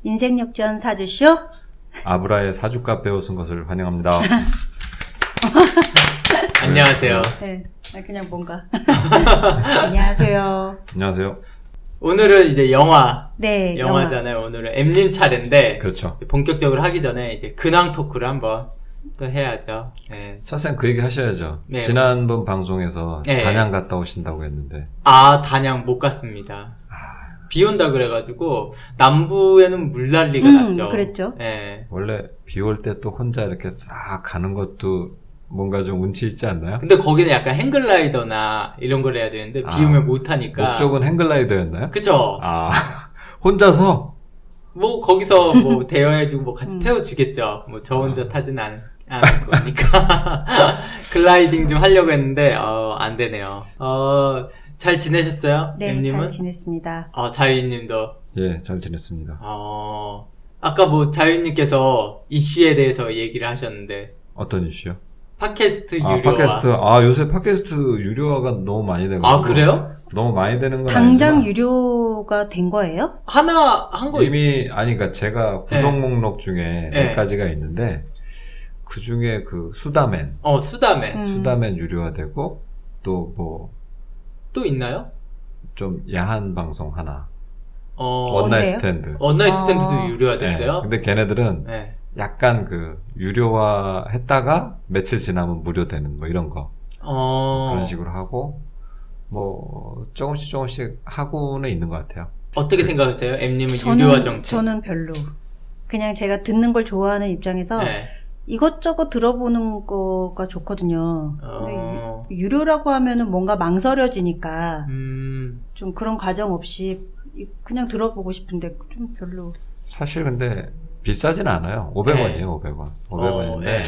인생 역전 사주쇼. 아브라의 사주 카페 오신 것을 환영합니다. 안녕하세요. 네, 그냥 뭔가. 안녕하세요. 안녕하세요. 오늘은 이제 네, 영화잖아요. 오늘은 M님 차례인데. 그렇죠. 본격적으로 하기 전에 이제 근황 토크를 한번 또 해야죠. 네. 차쌤 그 얘기 하셔야죠. 네. 지난번 방송에서 네. 단양 갔다 오신다고 했는데. 단양 못 갔습니다. 비 온다 그래가지고 남부에는 물난리가 났죠. 그랬죠. 네. 원래 비 올 때 또 혼자 이렇게 싹 가는 것도 뭔가 좀 운치 있지 않나요? 근데 거기는 약간 행글라이더나 이런 걸 해야 되는데 비 오면 못 하니까. 목적은 행글라이더였나요? 그쵸. 혼자서? 뭐 거기서 뭐 대여해주고 뭐 같이 태워주겠죠. 뭐 저 혼자 타진 않을 거니까. 글라이딩 좀 하려고 했는데 안 되네요. 잘 지내셨어요? 네, M님은? 잘 지냈습니다. 자유님도. 예, 잘 지냈습니다. 아까 뭐 자유님께서 이슈에 대해서 얘기를 하셨는데. 어떤 이슈요? 팟캐스트 유료화. 팟캐스트. 요새 팟캐스트 유료화가 너무 많이 되고. 그래요? 너무 많이 되는 건 당장 아니지만 유료가 된 거예요? 하나 한 거 이미 그러니까 제가 구독 목록 중에 네. 몇 가지가 있는데 그 중에 그 수다맨 수다맨. 수다맨 유료화되고 또 뭐 또 있나요? 좀 야한 방송 하나 뭔데요? 원나잇 스탠드. 원나잇 스탠드도 유료화 네. 됐어요? 근데 걔네들은 네. 약간 그 유료화 했다가 며칠 지나면 무료되는 뭐 이런 거 그런 식으로 하고 뭐 조금씩 하고는 있는 것 같아요. 어떻게 생각하세요? M님은 유료화 정책. 저는 별로. 그냥 제가 듣는 걸 좋아하는 입장에서 네. 이것저것 들어보는 거가 좋거든요. 근데 유료라고 하면은 뭔가 망설여지니까 좀 그런 과정 없이 그냥 들어보고 싶은데 좀 별로. 사실 근데 비싸진 않아요. 500원이에요, 500원. 500원인데 네.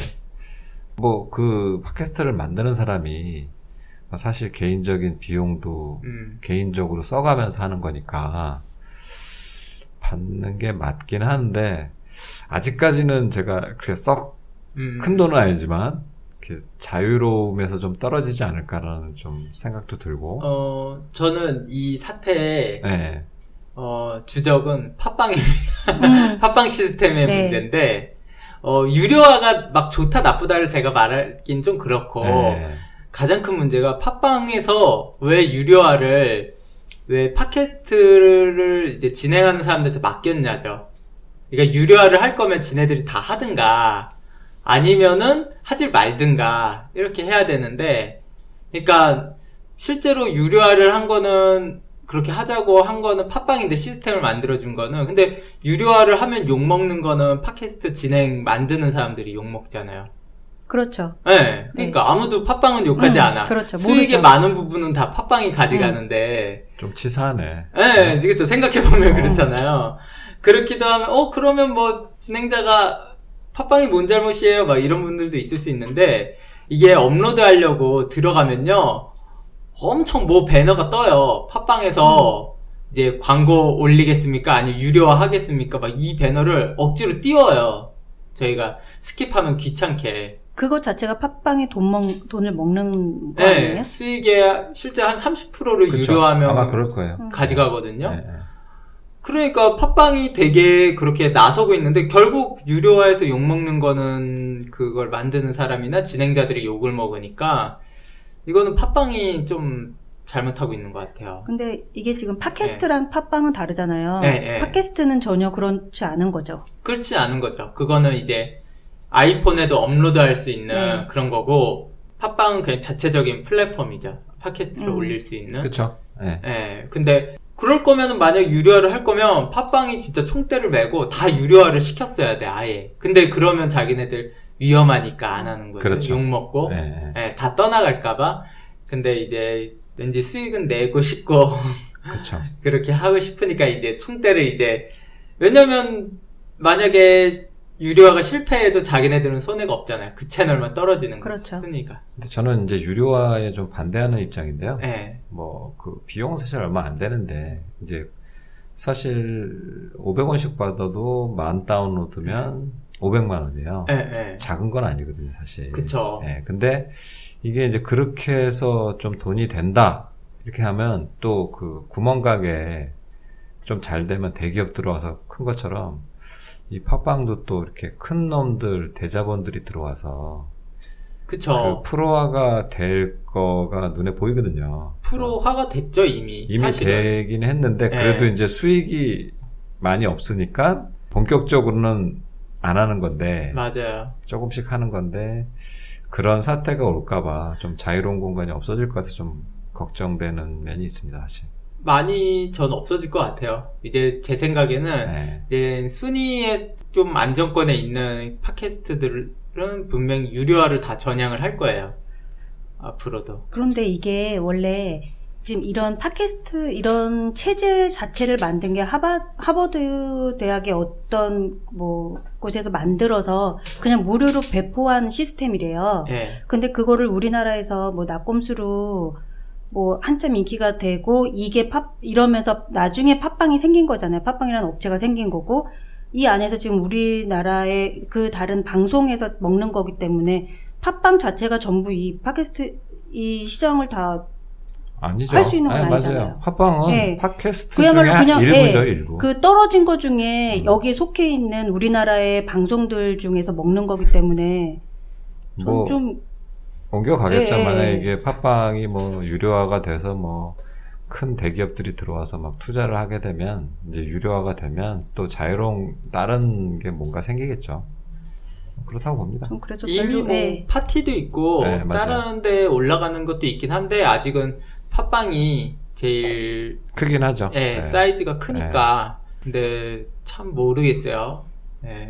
뭐 그 팟캐스트를 만드는 사람이 사실 개인적인 비용도 개인적으로 써가면서 하는 거니까 받는 게 맞긴 한데 아직까지는 제가 그렇게 썩 큰 돈은 아니지만 이렇게 자유로움에서 좀 떨어지지 않을까라는 좀 생각도 들고. 저는 이 사태의 네. 주적은 팟빵입니다. 팟빵 시스템의 네. 문제인데 유료화가 막 좋다 나쁘다를 제가 말하긴 좀 그렇고 네. 가장 큰 문제가 팟빵에서 왜 팟캐스트를 이제 진행하는 사람들한테 맡겼냐죠. 그러니까 유료화를 할 거면 지네들이 다 하든가 아니면은 하질 말든가 이렇게 해야 되는데, 그러니까 실제로 유료화를 한 거는 그렇게 하자고 한 거는 팟빵인데 시스템을 만들어준 거는, 근데 유료화를 하면 욕먹는 거는 팟캐스트 진행 만드는 사람들이 욕먹잖아요. 그렇죠. 네, 그러니까 아무도 팟빵은 욕하지 않아. 그렇죠. 수익의 모르죠. 많은 부분은 다 팟빵이 가져가는데. 좀 치사하네. 네, 그렇죠. 생각해보면 그렇잖아요. 그렇기도 하면, 그러면 뭐, 진행자가 팟빵이 뭔 잘못이에요? 막 이런 분들도 있을 수 있는데, 이게 업로드 하려고 들어가면요, 엄청 뭐 배너가 떠요. 팟빵에서 이제 광고 올리겠습니까? 아니면 유료화 하겠습니까? 막 이 배너를 억지로 띄워요. 저희가 스킵하면 귀찮게. 그거 자체가 팟빵에 돈을 먹는 거 네, 아니에요? 수익의 실제 한 30%를 그쵸? 유료하면 아마 그럴 거예요. 가져가거든요. 네. 그러니까 팟빵이 되게 그렇게 나서고 있는데 결국 유료화해서 욕먹는 거는 그걸 만드는 사람이나 진행자들이 욕을 먹으니까 이거는 팟빵이 좀 잘못하고 있는 것 같아요. 근데 이게 지금 팟캐스트랑 팟빵은 다르잖아요. 네. 팟캐스트는 전혀 그렇지 않은 거죠. 그렇지 않은 거죠. 그거는 이제 아이폰에도 업로드할 수 있는 그런 거고, 팟빵은 그냥 자체적인 플랫폼이죠. 팟캐스트를 올릴 수 있는. 그쵸. 네. 네. 근데 그럴 거면은 만약 유료화를 할 거면 팟빵이 진짜 총대를 메고 다 유료화를 시켰어야 돼, 아예. 근데 그러면 자기네들 위험하니까 안 하는 거죠. 그렇죠. 욕먹고. 네. 네, 다 떠나갈까봐. 근데 이제 왠지 수익은 내고 싶고 그쵸. 그렇게 하고 싶으니까 이제 총대를 이제, 왜냐면 만약에 유료화가 실패해도 자기네들은 손해가 없잖아요. 그 채널만 떨어지는 거죠. 그렇죠. 순위가. 근데 저는 이제 유료화에 좀 반대하는 입장인데요. 네. 뭐 그 비용은 사실 얼마 안 되는데 이제 사실 500원씩 받아도 10,000 다운로드면 500만 원이에요. 네. 작은 건 아니거든요, 사실. 그쵸. 네, 근데 이게 이제 그렇게 해서 좀 돈이 된다 이렇게 하면 또 그 구멍가게 좀 잘 되면 대기업 들어와서 큰 것처럼 이 팟빵도 또 이렇게 큰 놈들 대자본들이 들어와서 그쵸. 그 프로화가 될 거가 눈에 보이거든요. 프로화가 됐죠, 이미. 사실은. 되긴 했는데 그래도 이제 수익이 많이 없으니까 본격적으로는 안 하는 건데 맞아요. 조금씩 하는 건데 그런 사태가 올까봐 좀 자유로운 공간이 없어질 것 같아서 좀 걱정되는 면이 있습니다, 사실. 많이 전 없어질 것 같아요. 이제 제 생각에는 이제 순위에 좀 안정권에 있는 팟캐스트들은 분명히 유료화를 다 전향을 할 거예요. 앞으로도. 그런데 이게 원래 지금 이런 팟캐스트 이런 체제 자체를 만든 게 하버드 대학의 어떤 뭐 곳에서 만들어서 그냥 무료로 배포한 시스템이래요. 네. 근데 그거를 우리나라에서 뭐 낙곰수로 뭐 한참 인기가 되고 이게 이러면서 나중에 팟빵이 생긴 거잖아요. 팟빵이라는 업체가 생긴 거고 이 안에서 지금 우리나라의 그 다른 방송에서 먹는 거기 때문에 팟빵 자체가 전부 이 팟캐스트 이 시장을 다 아니죠. 할 수 있는 건 아니잖아요. 맞아요. 팟빵은 네. 팟캐스트 중에 그냥, 일부죠, 일부. 그 떨어진 거 중에 여기에 속해 있는 우리나라의 방송들 중에서 먹는 거기 때문에 뭐 좀 옮겨가겠죠. 만약에 이게 팟빵이 뭐 유료화가 돼서 뭐 큰 대기업들이 들어와서 막 투자를 하게 되면 이제 유료화가 되면 또 자유로운 다른 게 뭔가 생기겠죠. 그렇다고 봅니다. 그래서 이미 뭐 파티도 있고 다른 데 올라가는 것도 있긴 한데 아직은 팟빵이 제일 크긴 하죠. 사이즈가 크니까. 근데 참 모르겠어요.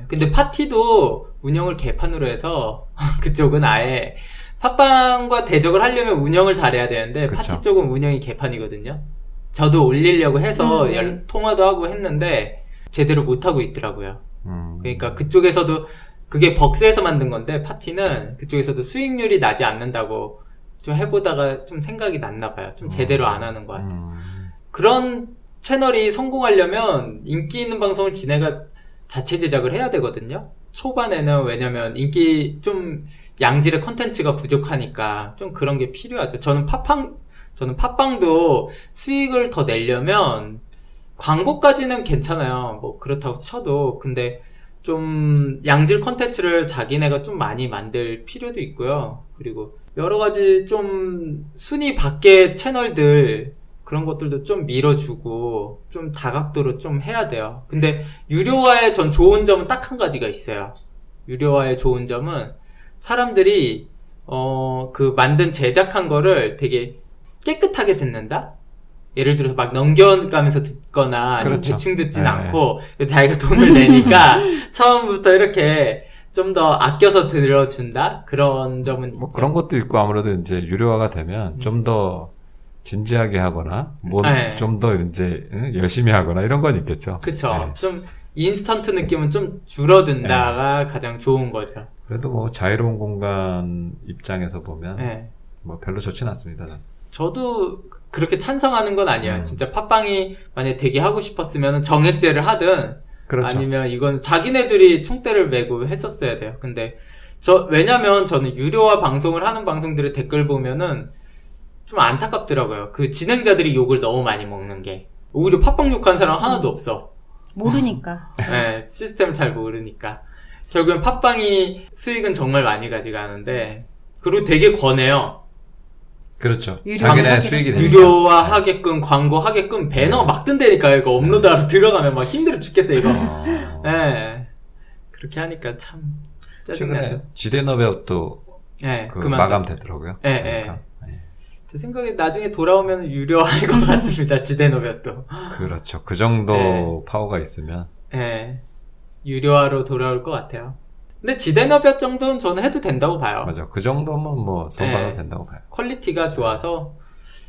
근데 파티도 운영을 개판으로 해서 그쪽은 아예 팟빵과 대적을 하려면 운영을 잘해야 되는데 그쵸. 파티 쪽은 운영이 개판이거든요. 저도 올리려고 해서 통화도 하고 했는데 제대로 못하고 있더라고요. 그러니까 그쪽에서도 그게 벅스에서 만든 건데 파티는 그쪽에서도 수익률이 나지 않는다고 좀 해보다가 좀 생각이 났나 봐요. 좀 제대로 안 하는 것 같아요. 그런 채널이 성공하려면 인기 있는 방송을 지네가 자체 제작을 해야 되거든요. 초반에는 왜냐면 인기 좀 양질의 컨텐츠가 부족하니까 좀 그런 게 필요하죠. 저는 팟빵도 수익을 더 내려면 광고까지는 괜찮아요. 뭐 그렇다고 쳐도 근데 좀 양질 컨텐츠를 자기네가 좀 많이 만들 필요도 있고요. 그리고 여러 가지 좀 순위 밖의 채널들 그런 것들도 좀 밀어주고 좀 다각도로 좀 해야 돼요. 근데 유료화의 전 좋은 점은 딱 한 가지가 있어요. 유료화의 좋은 점은 사람들이 그 만든 제작한 거를 되게 깨끗하게 듣는다? 예를 들어서 막 넘겨가면서 듣거나 그렇죠. 대충 듣진 않고 자기가 돈을 내니까 처음부터 이렇게 좀 더 아껴서 들어준다? 그런 점은 뭐 있죠. 그런 것도 있고 아무래도 이제 유료화가 되면 좀 더 진지하게 하거나 뭐 좀 더 이제 열심히 하거나 이런 건 있겠죠. 그쵸. 좀 인스턴트 느낌은 좀 줄어든다가 가장 좋은 거죠. 그래도 뭐 자유로운 공간 입장에서 보면 뭐 별로 좋진 않습니다. 저도 그렇게 찬성하는 건 아니에요. 진짜 팟빵이 만약에 되게 하고 싶었으면 정액제를 하든 그렇죠. 아니면 이건 자기네들이 총대를 메고 했었어야 돼요. 근데 왜냐면 저는 유료화 방송을 하는 방송들의 댓글 보면은 좀 안타깝더라고요. 그 진행자들이 욕을 너무 많이 먹는 게. 오히려 팟빵 욕한 사람 하나도 없어. 모르니까. 네, 시스템을 잘 모르니까. 결국엔 팟빵이 수익은 정말 많이 가져가는데, 그리고 되게 권해요. 그렇죠. 자기네 수익이 되니까. 유료화 하게끔, 광고 하게끔, 배너가 막 뜬다니까요. 이거 업로드하러 들어가면 막 힘들어 죽겠어요, 이거. 네. 그렇게 하니까 참 짜증나죠. 지대너베도 마감되더라고요. 네. 제 생각에 나중에 돌아오면 유료화할 것 같습니다. 지대너볕도. 그렇죠. 그 정도 파워가 있으면. 네. 유료화로 돌아올 것 같아요. 근데 지대너볕 정도는 저는 해도 된다고 봐요. 맞아. 그 정도면 뭐 돈 받아도 된다고 봐요. 퀄리티가 좋아서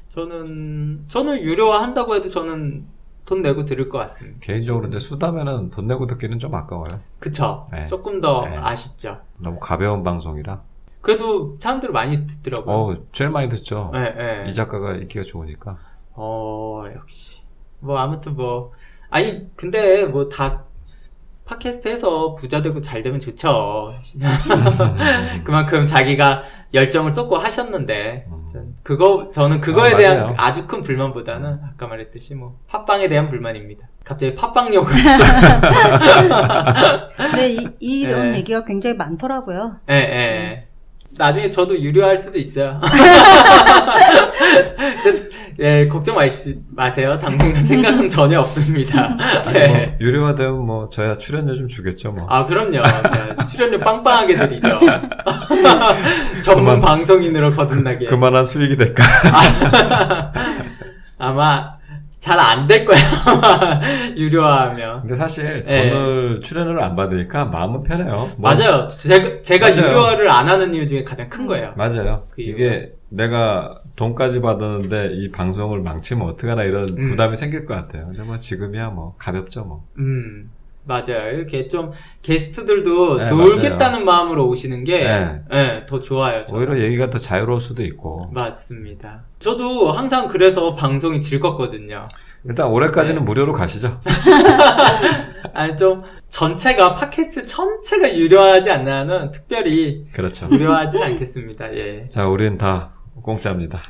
저는 유료화 한다고 해도 저는 돈 내고 들을 것 같습니다. 개인적으로 근데 수다면은 돈 내고 듣기는 좀 아까워요. 그쵸. 조금 더 아쉽죠. 너무 가벼운 방송이라. 그래도 사람들 많이 듣더라고요. 제일 많이 듣죠. 네. 이 작가가 인기가 좋으니까. 역시. 뭐, 아무튼 뭐. 아니, 근데 뭐 다 팟캐스트 해서 부자 되고 잘 되면 좋죠. 그만큼 자기가 열정을 쏟고 하셨는데, 저는 그거에 대한 맞아요. 아주 큰 불만보다는 아까 말했듯이 뭐 팟빵에 대한 불만입니다. 갑자기 팟빵용을 근데 이런 네. 얘기가 굉장히 많더라고요. 예. 나중에 저도 유료할 수도 있어요. 예, 걱정 마세요. 당분간 생각은 전혀 없습니다. 아니, 예. 뭐, 유료화되면 뭐, 저야 출연료 좀 주겠죠, 뭐. 아, 그럼요. 자, 출연료 빵빵하게 드리죠. 전문 방송인으로 거듭나게. 그만한 수익이 될까? 아마 잘 안 될 거야. 아마 유료화하면. 근데 사실, 예. 오늘 출연료를 안 받으니까 마음은 편해요. 뭐, 맞아요. 제가 맞아요. 유료화를 안 하는 이유 중에 가장 큰 거예요. 맞아요. 그 이유가. 이게 내가 돈까지 받았는데 이 방송을 망치면 어떡하나 이런 부담이 생길 것 같아요. 근데 뭐 지금이야 뭐 가볍죠 뭐. 맞아요. 이렇게 좀 게스트들도 네, 놀겠다는 마음으로 오시는 게 네. 더 좋아요. 저는. 오히려 얘기가 더 자유로울 수도 있고. 맞습니다. 저도 항상 그래서 방송이 즐겁거든요. 일단 올해까지는 무료로 가시죠. 아니 좀 전체가 팟캐스트 전체가 유료하지 않나는 특별히 그렇죠. 유료하진 않겠습니다. 예. 자, 우린 다 공짜입니다.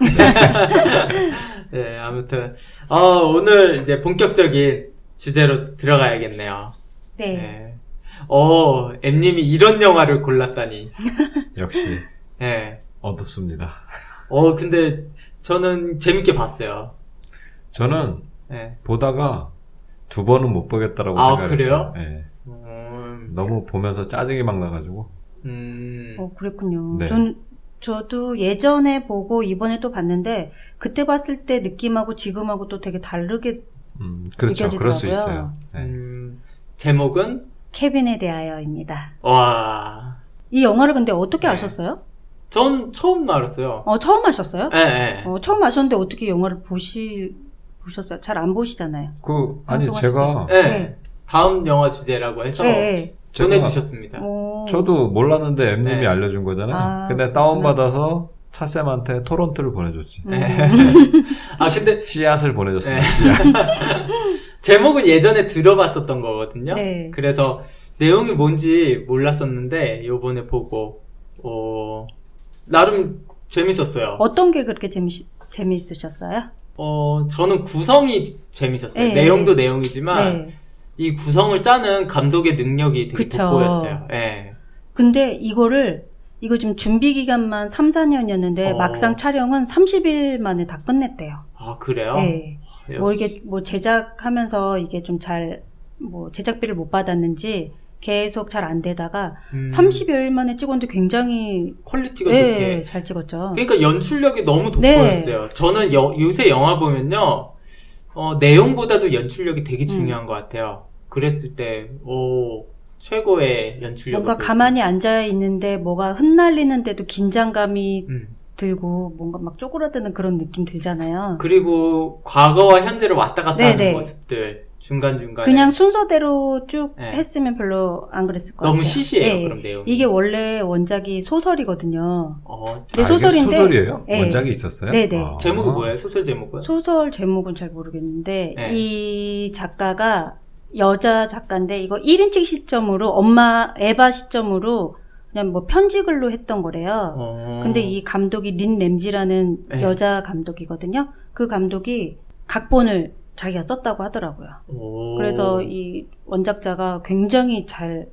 네, 아무튼 오늘 이제 본격적인 주제로 들어가야겠네요. 네. 엠님이 이런 영화를 골랐다니. 역시 네. 어둡습니다. 근데 저는 재밌게 봤어요. 저는 네. 보다가 2번은 못 보겠다라고 아, 생각했어요. 그래요? 네. 너무 보면서 짜증이 막 나가지고. 그랬군요. 네. 저도 예전에 보고 이번에 또 봤는데 그때 봤을 때 느낌하고 지금하고 또 되게 다르게 그렇죠. 그럴 수 느껴지더라고요. 있어요. 네. 제목은 케빈에 대하여입니다. 와. 이 영화를 근데 어떻게 네. 아셨어요? 전 처음 알았어요. 처음 아셨어요? 네. 처음 아셨는데 어떻게 영화를 보셨어요? 잘 안 보시잖아요. 아니, 방송하실 제가, 네. 네. 다음 영화 주제라고 해서 네. 보내주셨습니다. 저도 몰랐는데 M님이 네. 알려준 거잖아요. 아, 근데 다운받아서 차쌤한테 토론토를 보내줬지. 네. 근데 씨앗을 보내줬습니다. 네. 씨앗. 제목은 예전에 들어봤었던 거거든요. 네. 그래서 내용이 뭔지 몰랐었는데 요번에 보고 나름 재밌었어요. 어떤 게 그렇게 재미있으셨어요? 저는 구성이 재밌었어요. 네. 내용도 내용이지만 네. 이 구성을 짜는 감독의 능력이 되게 그쵸. 돋보였어요. 네. 근데 이거 지금 준비 기간만 3, 4년이었는데 막상 촬영은 30일 만에 다 끝냈대요. 아, 그래요? 네. 이게 제작하면서 이게 좀 제작비를 못 받았는지 계속 잘 안 되다가 30여일 만에 찍었는데 굉장히 퀄리티가 좋게. 잘 찍었죠. 그러니까 연출력이 너무 돋보였어요. 저는 요새 영화 보면요, 내용보다도 연출력이 되게 중요한 것 같아요. 그랬을 때, 최고의 연출력을 뭔가 보였어요. 가만히 앉아 있는데 뭐가 흩날리는데도 긴장감이 들고 뭔가 막 쪼그라드는 그런 느낌 들잖아요. 그리고 과거와 현재를 왔다 갔다 네네. 하는 모습들 중간중간에 그냥 순서대로 쭉 네. 했으면 별로 안 그랬을 것 너무 같아요. 시시해요. 네. 그럼 내용이. 이게 원래 원작이 소설이거든요. 이게 네, 소설인데 소설이에요? 네. 원작이 있었어요? 네네. 제목은 뭐예요? 소설 제목은? 소설 제목은 잘 모르겠는데 네. 이 작가가 여자 작가인데 이거 1인칭 시점으로 에바 시점으로 그냥 뭐 편지글로 했던 거래요. 근데 이 감독이 린 램지라는 네. 여자 감독이거든요. 그 감독이 각본을 자기가 썼다고 하더라고요. 그래서 이 원작자가 굉장히 잘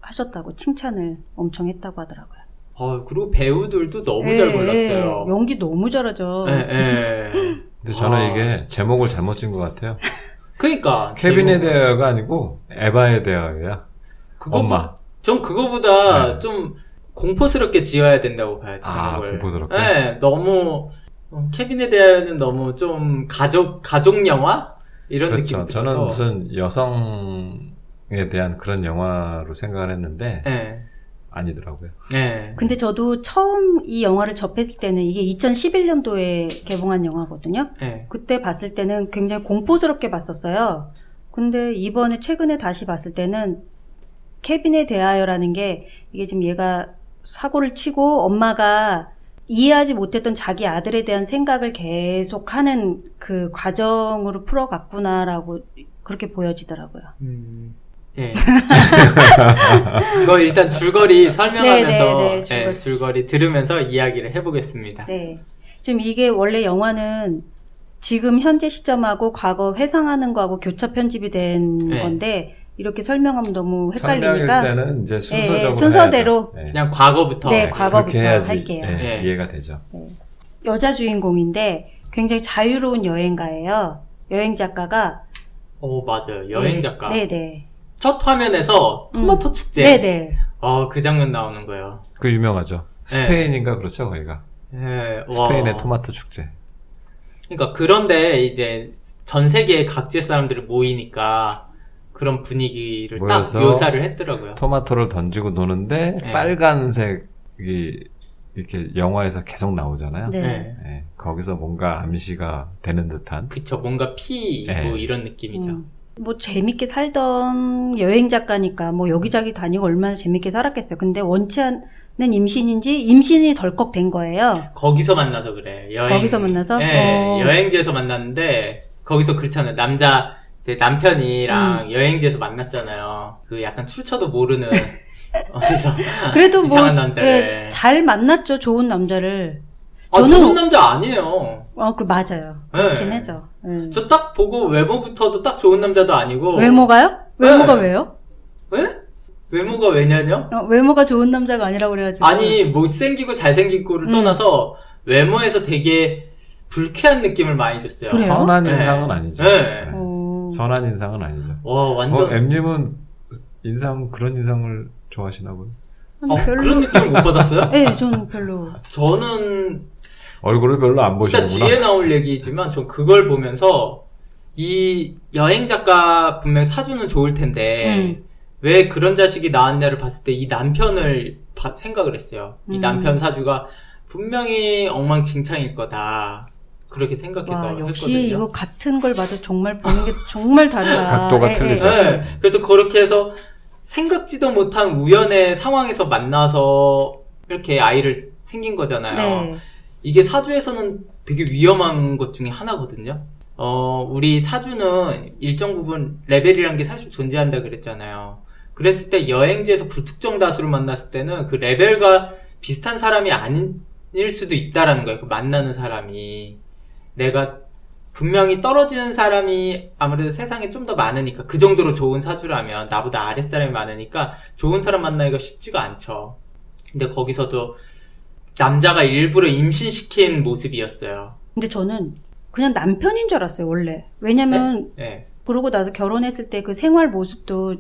하셨다고 칭찬을 엄청 했다고 하더라고요. 그리고 배우들도 너무 잘 골랐어요. 연기 너무 잘하죠. 근데 저는 이게 제목을 잘못 지은 것 같아요. 그러니까 케빈에 대하여가 아니고 에바에 대하여야. 엄마. 전 그거보다 네. 좀 공포스럽게 지어야 된다고 봐요. 제목을. 공포스럽게? 네, 너무 케빈에 대한 너무 좀 가족 영화 이런 그렇죠. 느낌이 들어서. 저는 무슨 여성에 대한 그런 영화로 생각을 했는데 네. 아니더라고요. 네. 근데 저도 처음 이 영화를 접했을 때는 이게 2011년도에 개봉한 영화거든요. 네. 그때 봤을 때는 굉장히 공포스럽게 봤었어요. 근데 이번에 최근에 다시 봤을 때는 케빈에 대하여라는 게 이게 지금 얘가 사고를 치고 엄마가 이해하지 못했던 자기 아들에 대한 생각을 계속하는 그 과정으로 풀어갔구나라고 그렇게 보여지더라고요. 예. 그거 일단 줄거리 설명하면서 네네네, 줄거리 들으면서 이야기를 해보겠습니다. 네. 지금 이게 원래 영화는 지금 현재 시점하고 과거 회상하는 거하고 교차 편집이 된 네. 건데 이렇게 설명하면 너무 헷갈리니까 설명일 때는 이제 순서적으로 순서대로 해야죠. 그냥 과거부터. 네, 그렇게 과거부터 해야지 할게요. 네. 이해가 되죠. 여자 주인공인데 굉장히 자유로운 여행가예요. 여행 작가가 맞아요. 여행 작가. 네네. 첫 화면에서 토마토 축제. 네네. 그 장면 나오는 거예요. 그 유명하죠. 스페인인가 그렇죠, 거기가. 네, 스페인의 토마토 축제. 그러니까 그런데 이제 전 세계 각지 사람들이 모이니까 그런 분위기를 딱 모여서 묘사를 했더라고요. 토마토를 던지고 노는데 네. 빨간색이 이렇게 영화에서 계속 나오잖아요. 네. 네. 네, 거기서 뭔가 암시가 되는 듯한. 그쵸. 뭔가 피, 네. 뭐 이런 느낌이죠. 뭐 재밌게 살던 여행 작가니까 뭐 여기저기 다니고 얼마나 재밌게 살았겠어요. 근데 원치 않는 임신인지 임신이 덜컥 된 거예요. 거기서 만나서 그래. 거기서 만나서? 네, 여행지에서 만났는데 거기서 그렇잖아요. 이제 남편이랑 여행지에서 만났잖아요. 그 약간 출처도 모르는 어디서 그래도 뭐 이상한 남자를. 잘 만났죠. 좋은 남자를. 좋은 남자 아니에요. 그 맞아요. 네. 그렇긴 하죠. 네. 저 딱 보고 외모부터도 딱 좋은 남자도 아니고. 외모가요? 외모가 네. 왜요? 왜? 외모가 왜냐뇨? 외모가 좋은 남자가 아니라고 그래가지고. 아니, 못생기고 잘생긴 거를 떠나서 외모에서 되게 불쾌한 느낌을 많이 줬어요. 그래요? 선한 네. 인상은 아니죠. 네. 네. 선한 인상은 아니죠. 와, 완전. M님은 그런 인상을 좋아하시나 보요. 별로. 그런 느낌을 못 받았어요? 네, 저는 별로. 저는 얼굴을 별로 안 일단 보시는구나. 뒤에 나올 얘기지만 전 그걸 보면서 이 여행 작가 분명 사주는 좋을 텐데 왜 그런 자식이 나왔냐를 봤을 때 이 남편을 생각을 했어요. 이 남편 사주가 분명히 엉망진창일 거다. 그렇게 생각해서 와, 역시 했거든요. 이거 같은 걸 봐도 정말 보는 게 정말 다르다. 각도가 틀리죠. 네. 그래서 그렇게 해서 생각지도 못한 우연의 상황에서 만나서 이렇게 아이를 생긴 거잖아요. 네. 이게 사주에서는 되게 위험한 것 중에 하나거든요. 우리 사주는 일정 부분 레벨이라는 게 사실 존재한다 그랬잖아요. 그랬을 때 여행지에서 불특정 다수를 만났을 때는 그 레벨과 비슷한 사람이 아닐 수도 있다라는 거예요. 그 만나는 사람이. 내가 분명히 떨어지는 사람이 아무래도 세상에 좀 더 많으니까 그 정도로 좋은 사주라면 나보다 아랫사람이 많으니까 좋은 사람 만나기가 쉽지가 않죠. 근데 거기서도 남자가 일부러 임신시킨 모습이었어요. 근데 저는 그냥 남편인 줄 알았어요, 원래. 왜냐면 네. 그러고 나서 결혼했을 때 그 생활 모습도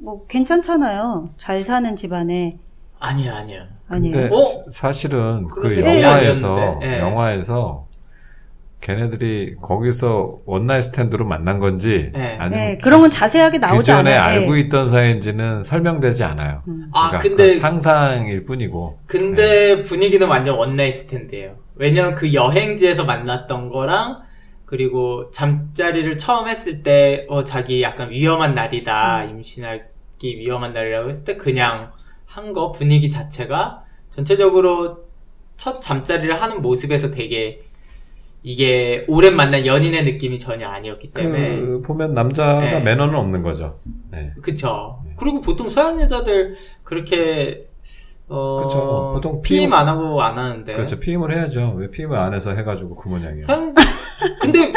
뭐 괜찮잖아요. 잘 사는 집안에. 아니야. 아니에요. 근데 어? 사실은 그 그런데 영화에서 네. 걔네들이 거기서 원나잇 스탠드로 만난 건지 네. 아니면 네, 그런 건 자세하게 나오지 기존에 않아요. 알고 있던 사이인지는 설명되지 않아요. 그러니까 근데 그 상상일 뿐이고. 근데 분위기는 완전 원나잇 스탠드예요. 왜냐면 그 여행지에서 만났던 거랑 그리고 잠자리를 처음 했을 때 자기 약간 위험한 날이다. 임신하기 위험한 날이라고 했을 때 그냥 한 거 분위기 자체가 전체적으로 첫 잠자리를 하는 모습에서 되게 이게 오랜 만난 연인의 느낌이 전혀 아니었기 때문에 보면 남자가 네. 매너는 없는 거죠. 네. 그쵸. 그리고 보통 서양 여자들 그렇게 그쵸. 보통 피임 안 하고 안 하는데. 그렇죠. 피임을 해야죠. 왜 피임을 안 해서 해가지고 그 모양이에요. 근데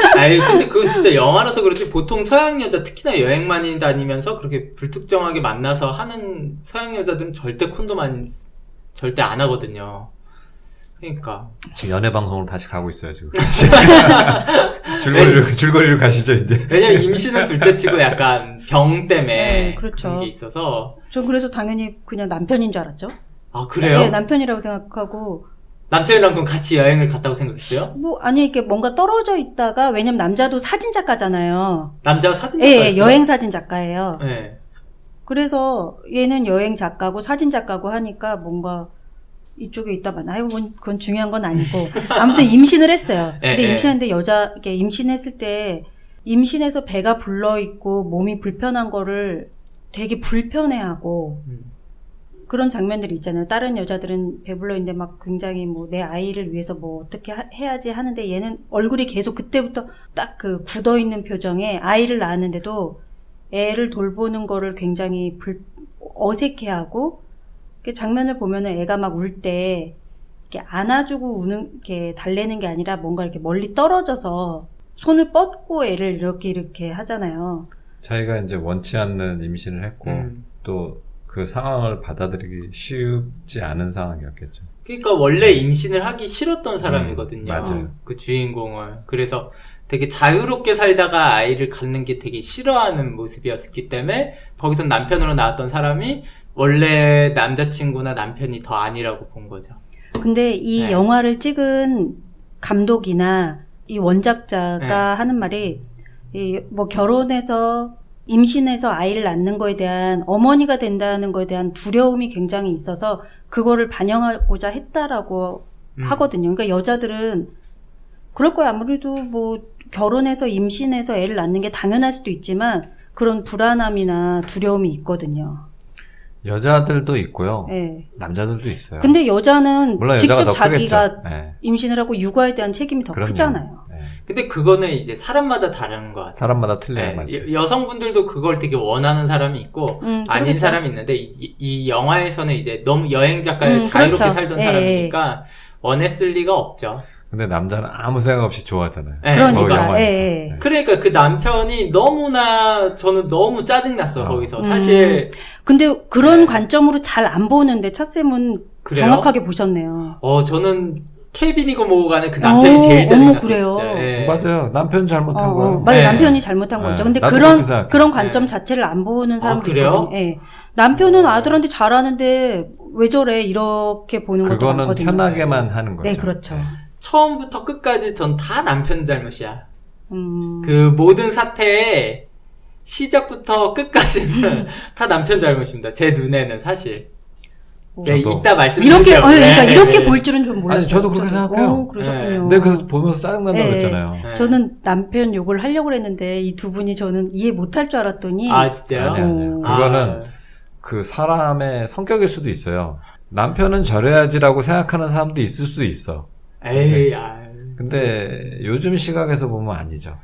그건 진짜 영화라서 그렇지 보통 서양 여자 특히나 여행 많이 다니면서 그렇게 불특정하게 만나서 하는 서양 여자들은 절대 콘돔 절대 안 하거든요. 그러니까. 지금 연애 방송으로 다시 가고 있어요, 지금. 줄거리로 가시죠, 이제. 왜냐면 임신은 둘째치고 약간 병 때문에 네, 그렇죠. 그런 게 있어서. 전 그래서 당연히 그냥 남편인 줄 알았죠. 아, 그래요? 네, 남편이라고 생각하고. 남편이랑 그럼 같이 여행을 갔다고 생각했어요? 뭐, 아니, 이렇게 뭔가 떨어져 있다가, 왜냐면 남자도 사진 작가잖아요. 남자가 사진 작가였어요? 예, 여행 사진 작가예요. 네. 그래서 얘는 여행 작가고 사진 작가고 하니까 뭔가 이쪽에 있다 봐. 아이고, 그건 중요한 건 아니고. 아무튼 임신을 했어요. 근데 임신했는데 이렇게 임신했을 때, 임신해서 배가 불러있고 몸이 불편한 거를 되게 불편해하고, 그런 장면들이 있잖아요. 다른 여자들은 배불러 있는데 막 굉장히 뭐 내 아이를 위해서 뭐 어떻게 해야지 하는데 얘는 얼굴이 계속 그때부터 딱 그 굳어 있는 표정에 아이를 낳았는데도 애를 돌보는 거를 굉장히 어색해하고 그 장면을 보면은 애가 막 울 때 이렇게 안아주고 이렇게 달래는 게 아니라 뭔가 이렇게 멀리 떨어져서 손을 뻗고 애를 이렇게 하잖아요. 자기가 이제 원치 않는 임신을 했고 또 그 상황을 받아들이기 쉽지 않은 상황이었겠죠. 그러니까 원래 임신을 하기 싫었던 사람이거든요. 맞아요. 그 주인공을. 그래서 되게 자유롭게 살다가 아이를 갖는 게 되게 싫어하는 모습이었기 때문에 거기서 남편으로 나왔던 사람이 원래 남자친구나 남편이 더 아니라고 본 거죠. 근데 이 네. 영화를 찍은 감독이나 이 원작자가 하는 말이 뭐 결혼해서 임신해서 아이를 낳는 거에 대한 어머니가 된다는 거에 대한 두려움이 굉장히 있어서 그거를 반영하고자 했다라고 하거든요. 그러니까 여자들은 그럴 거야. 아무래도 뭐 결혼해서 임신해서 애를 낳는 게 당연할 수도 있지만 그런 불안함이나 두려움이 있거든요. 여자들도 있고요. 네. 남자들도 있어요. 근데 여자는 물론 직접 여자가 더 자기가 크겠죠. 네. 임신을 하고 육아에 대한 책임이 더 그럼요. 크잖아요. 네. 근데 그거는 이제 사람마다 다른 것 같아요. 사람마다 틀려요. 네, 맞아요. 여성분들도 그걸 되게 원하는 사람이 있고 아닌 그렇죠. 사람이 있는데 이 영화에서는 이제 너무 여행 작가에 자유롭게 그렇죠. 살던 예, 사람이니까 원했을 리가 없죠. 근데 남자는 아무 생각 없이 좋아하잖아요. 네, 그러니까, 영화에서. 예. 네. 그러니까 그 남편이 너무나 저는 너무 짜증났어 거기서 사실 근데 그런 네. 관점으로 잘 안 보는데 차쌤은 그래요? 정확하게 보셨네요. 저는 케빈이고 뭐고 간에 그 남편이 제일 짜증났어요. 그래요? 진짜. 예. 맞아요. 남편 잘못한 거예요. 맞아요. 네. 남편이 잘못한 네. 거죠. 근데 나도 그런 그렇게 생각해. 그런 관점 자체를 안 보는 사람도 그래요? 있거든요. 예. 남편은 아들한테 잘하는데 왜 저래 이렇게 보는 것도 그거는 많거든요. 편하게만 하는 거죠. 네, 그렇죠. 처음부터 끝까지 전 다 남편 잘못이야. 음. 그 모든 사태의 시작부터 끝까지는 다 남편 잘못입니다. 제 눈에는 사실. 네, 저도. 이따 말씀드릴게요. 이렇게 그러니까 네, 이렇게 네. 볼 줄은 좀 몰랐어요. 아니, 저도 그렇게 생각해요. 그러셨군요. 네, 그래서 보면서 짜증난다고 그랬잖아요. 네. 저는 남편 욕을 하려고 그랬는데 이 두 분이 저는 이해 못할 줄 알았더니 아, 진짜요? 아니요. 그거는 그 사람의 성격일 수도 있어요. 남편은 저래야지라고 생각하는 사람도 있을 수 있어. 에이, 근데 요즘 시각에서 보면 아니죠.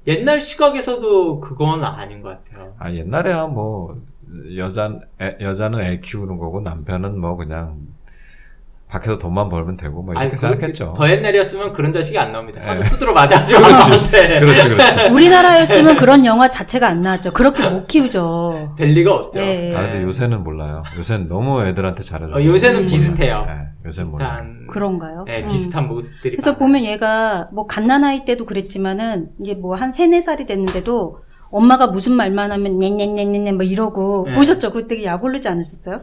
옛날 시각에서도 그건 아닌 것 같아요. 옛날에야 뭐 여자는 애 키우는 거고 남편은 뭐 그냥 밖에서 돈만 벌면 되고 뭐 이렇게 생각했죠. 더 옛날이었으면 그런 자식이 안 나옵니다. 하도 두드러 맞아가지고. 그렇지. 그렇지. 우리나라였으면 그런 영화 자체가 안 나왔죠. 그렇게 못 키우죠. 될 리가 없죠. 네. 근데 요새는 몰라요. 요새는 너무 애들한테 잘해줘. 요새는 비슷해요. 네, 요새는 몰라요. 그런가요? 네, 비슷한 모습들이. 그래서 많아요. 보면 얘가 뭐 갓난아이 때도 그랬지만은 이제 뭐 한 3, 4살이 됐는데도 엄마가 무슨 말만 하면 녜녜녜녜 뭐 이러고 네. 보셨죠? 그거 되게 약 오르지 않으셨어요?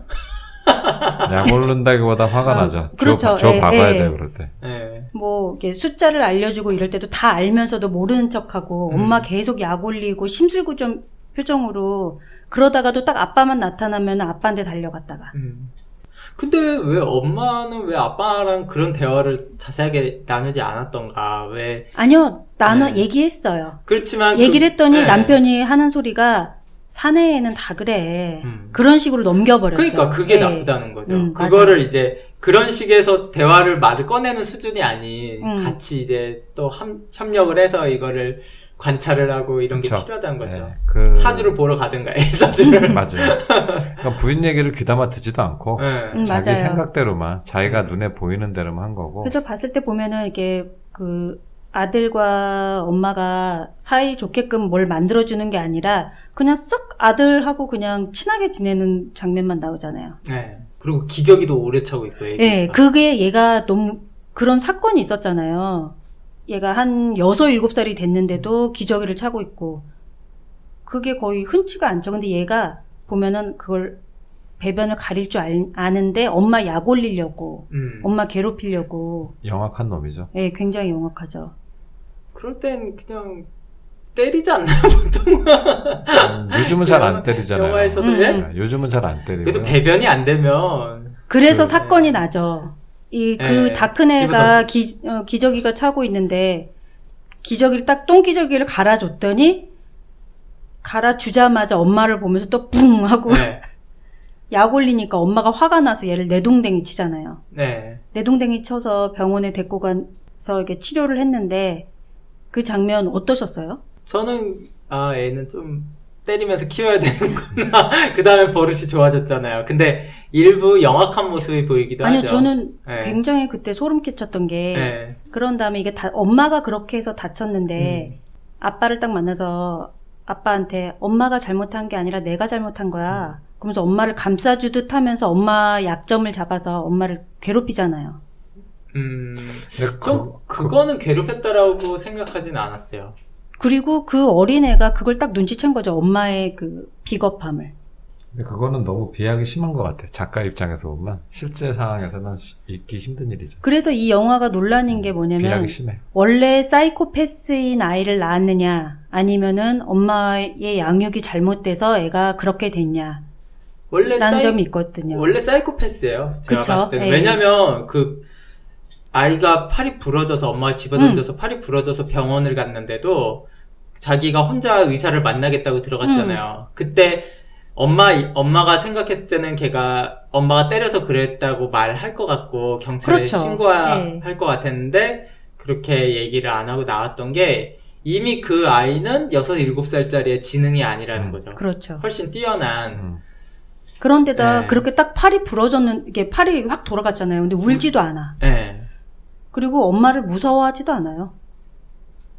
약 오른다기보다 화가 나죠. 그렇죠. 줘 예, 봐봐야 예. 돼요, 그럴 때. 네. 뭐 이렇게 숫자를 알려주고 이럴 때도 다 알면서도 모르는 척하고 엄마 계속 약 올리고 심술구전 표정으로 그러다가도 딱 아빠만 나타나면 아빠한테 달려갔다가 근데 왜 엄마는 왜 아빠랑 그런 대화를 자세하게 나누지 않았던가? 왜? 아니요 나는 네. 얘기했어요. 그렇지만 얘기를 했더니 네. 남편이 하는 소리가 사내에는 다 그래. 음. 그런 식으로 넘겨버렸죠. 그러니까 그게 네. 나쁘다는 거죠. 맞아요. 그거를 이제 그런 식에서 말을 꺼내는 수준이 아닌 같이 이제 또 협력을 해서 이거를 관찰을 하고 이런 그쵸. 게 필요하다는 거죠. 네, 사주를 보러 가든가 사주를. 맞아요. 그러니까 부인 얘기를 귀담아 듣지도 않고 네. 자기 맞아요. 생각대로만 자기가 눈에 보이는 대로만 한 거고. 그래서 봤을 때 보면은 이게 그 아들과 엄마가 사이 좋게끔 뭘 만들어주는 게 아니라 그냥 썩 아들하고 그냥 친하게 지내는 장면만 나오잖아요. 네. 그리고 기저귀도 오래 차고 있고. 예, 그게 얘가 너무 그런 사건이 있었잖아요. 얘가 한 6, 7살이 됐는데도 기저귀를 차고 있고 그게 거의 흔치가 않죠. 근데 얘가 보면은 그걸 배변을 가릴 줄 아는데 엄마 약 올리려고 엄마 괴롭히려고 영악한 놈이죠. 예, 굉장히 영악하죠. 그럴 땐 그냥 때리지 않나요, 보통? 요즘은 잘 안 때리잖아요. 영화에서도 예? 네, 요즘은 잘 안 때리고. 그래도 배변이 안 되면 그래서 사건이 나죠. 그 다 큰 애가 지금부터- 기저귀가 차고 있는데 기저귀를 딱 똥기저귀를 갈아줬더니 갈아주자마자 엄마를 보면서 또 뿡 하고 네. 약 올리니까 엄마가 화가 나서 얘를 내동댕이 치잖아요. 네. 내동댕이 쳐서 병원에 데리고 가서 이렇게 치료를 했는데 그 장면 어떠셨어요? 저는 애는 좀 때리면서 키워야 되는구나. 그 다음에 버릇이 좋아졌잖아요. 근데 일부 영악한 모습이 보이기도 아니요, 하죠. 저는 네. 굉장히 그때 소름 끼쳤던 게, 네. 그런 다음에 이게 엄마가 그렇게 해서 다쳤는데, 아빠를 딱 만나서 아빠한테 엄마가 잘못한 게 아니라 내가 잘못한 거야. 그러면서 엄마를 감싸주듯 하면서 엄마 약점을 잡아서 엄마를 괴롭히잖아요. 좀 그거는 괴롭혔다라고 생각하진 않았어요. 그리고 그 어린애가 그걸 딱 눈치챈 거죠. 엄마의 그 비겁함을. 근데 그거는 너무 비하기 심한 것 같아. 작가 입장에서 보면 실제 상황에서는 읽기 힘든 일이죠. 그래서 이 영화가 논란인 게 뭐냐면 비하기 심해. 원래 사이코패스인 아이를 낳았느냐 아니면은 엄마의 양육이 잘못돼서 애가 그렇게 됐냐 라는 점이 있거든요. 원래 사이코패스예요. 제가 그쵸? 봤을 때는. 예. 왜냐면 그 아이가 팔이 부러져서 엄마가 집어던져서 팔이 부러져서 병원을 갔는데도 자기가 혼자 의사를 만나겠다고 들어갔잖아요. 그때 엄마가 생각했을 때는 걔가 엄마가 때려서 그랬다고 말할 것 같고 경찰에 그렇죠. 신고할 것 같았는데 그렇게 얘기를 안 하고 나왔던 게 이미 그 아이는 6, 7살짜리의 지능이 아니라는 거죠. 그렇죠. 훨씬 뛰어난. 그런데다 네. 그렇게 딱 팔이 부러졌는 이게 팔이 확 돌아갔잖아요. 근데 울지도 않아. 네. 그리고 엄마를 무서워하지도 않아요.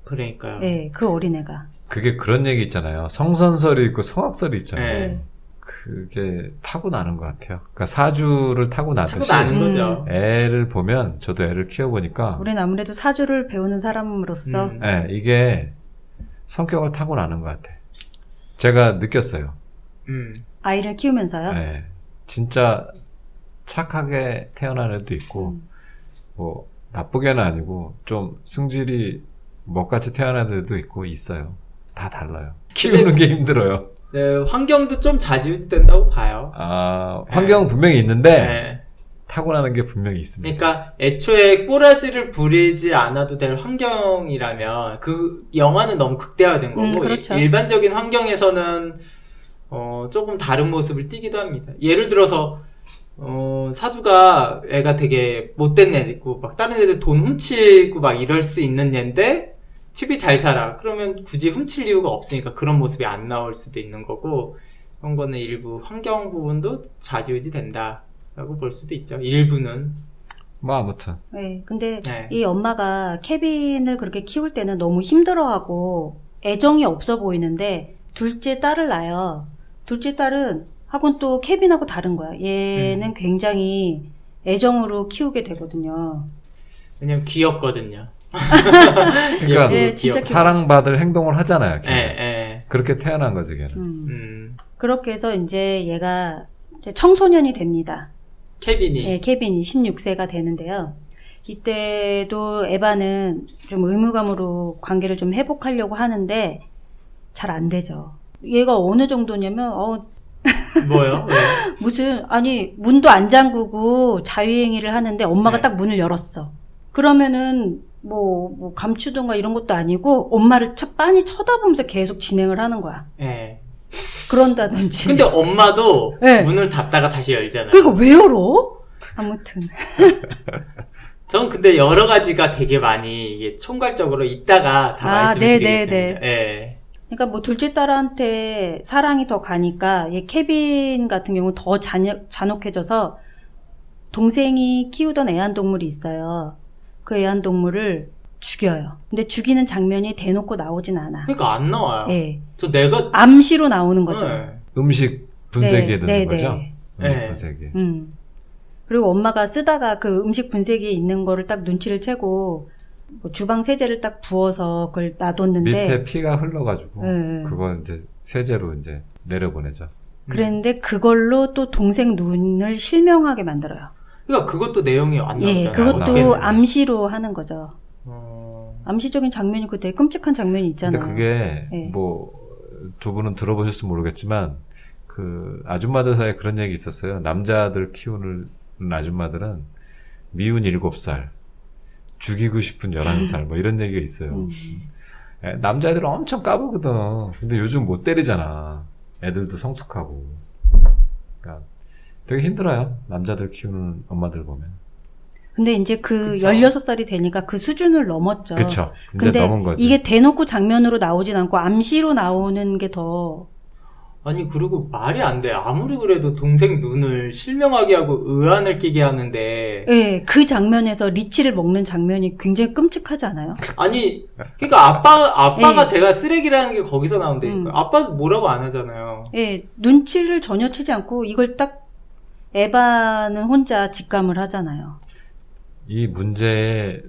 그러니까요. 예, 그 어린애가. 그게 그런 얘기 있잖아요. 성선설이 있고 성악설이 있잖아요. 네. 그게 타고나는 것 같아요. 그러니까 사주를 타고나듯이 타고나는 거죠. 애를 보면 저도 애를 키워보니까 우린 아무래도 사주를 배우는 사람으로서 네, 이게 성격을 타고나는 것 같아. 제가 느꼈어요. 아이를 키우면서요. 네, 진짜 착하게 태어난 애도 있고 뭐 나쁘게는 아니고 좀 승질이 먹같이 태어난 애도 있고 있어요. 다 달라요. 키우는 게 힘들어요. 네, 환경도 좀 좌지우지 된다고 봐요. 환경은 분명히 있는데 네. 타고나는 게 분명히 있습니다. 그러니까 애초에 꼬라지를 부리지 않아도 될 환경이라면 그 영화는 너무 극대화된 거고 그렇죠. 일반적인 환경에서는 조금 다른 모습을 띠기도 합니다. 예를 들어서 사주가 애가 되게 못된 애고 막 다른 애들 돈 훔치고 막 이럴 수 있는 애인데 집이 잘 살아. 그러면 굳이 훔칠 이유가 없으니까 그런 모습이 안 나올 수도 있는 거고 그런 거는 일부 환경 부분도 좌지우지 된다라고 볼 수도 있죠. 일부는. 뭐 아무튼 네, 근데 네. 이 엄마가 케빈을 그렇게 키울 때는 너무 힘들어하고 애정이 없어 보이는데 둘째 딸을 낳아요. 둘째 딸은 하고는 또 케빈하고 다른 거야. 얘는 굉장히 애정으로 키우게 되거든요. 왜냐면 귀엽거든요. 그러니까 네, 진짜 사랑받을 행동을 하잖아요. 걔는. 예. 그렇게 태어난 거지 걔는. 그렇게 해서 이제 얘가 청소년이 됩니다. 케빈이. 네, 케빈이 16세가 되는데요. 이때도 에바는 좀 의무감으로 관계를 좀 회복하려고 하는데 잘 안 되죠. 얘가 어느 정도냐면 뭐요? 왜? 무슨 아니 문도 안 잠그고 자유행위를 하는데 엄마가 네. 딱 문을 열었어. 그러면은 뭐 감추던가 이런 것도 아니고 엄마를 빤히 쳐다보면서 계속 진행을 하는 거야. 예. 그런다든지. 근데 엄마도 네. 문을 닫다가 다시 열잖아요. 그러니까 왜 열어? 아무튼. 전 근데 여러 가지가 되게 많이 이게 총괄적으로 있다가 다 말씀드리겠습니다. 예. 그러니까 뭐 둘째 딸한테 사랑이 더 가니까 얘 케빈 같은 경우는 더 잔혹해져서 동생이 키우던 애완동물이 있어요. 그 애완동물을 죽여요. 근데 죽이는 장면이 대놓고 나오진 않아. 그러니까 안 나와요. 예. 저 내가 암시로 나오는 거죠. 네. 음식 분쇄기에 넣는 네, 거죠? 네. 음식 네. 분쇄기. 그리고 엄마가 쓰다가 그 음식 분쇄기에 있는 거를 딱 눈치를 채고 뭐 주방 세제를 딱 부어서 그걸 놔뒀는데 밑에 피가 흘러가지고 네. 그거 이제 세제로 이제 내려보내죠. 그랬는데 그걸로 또 동생 눈을 실명하게 만들어요. 그러니까 그것도 내용이 안 나오잖아요. 예, 어떻게 그것도 해야 암시로 하는 거죠. 암시적인 장면이 그 되게 끔찍한 장면이 있잖아요. 근데 그게 네. 뭐 두 분은 들어보셨을지 모르겠지만 그 아줌마들 사이에 그런 얘기 있었어요. 남자들 키우는 아줌마들은 미운 7살, 죽이고 싶은 11살 뭐 이런 얘기가 있어요. 남자애들은 엄청 까부거든. 근데 요즘 못 때리잖아. 애들도 성숙하고. 그러니까 되게 힘들어요. 남자들 키우는 엄마들 보면. 근데 이제 그 그쵸. 16살이 되니까 그 수준을 넘었죠. 그쵸. 이제 근데 넘은 거지. 이게 대놓고 장면으로 나오진 않고 암시로 나오는 게 더 아니 그리고 말이 안 돼. 아무리 그래도 동생 눈을 실명하게 하고 의안을 끼게 하는데. 네, 그 장면에서 리치를 먹는 장면이 굉장히 끔찍하지 않아요? 아니 그러니까 아빠가 예. 제가 쓰레기라는 게 거기서 나온다니까. 아빠도 뭐라고 안 하잖아요. 예, 눈치를 전혀 채지 않고 이걸 딱 에바는 혼자 직감을 하잖아요. 이 문제의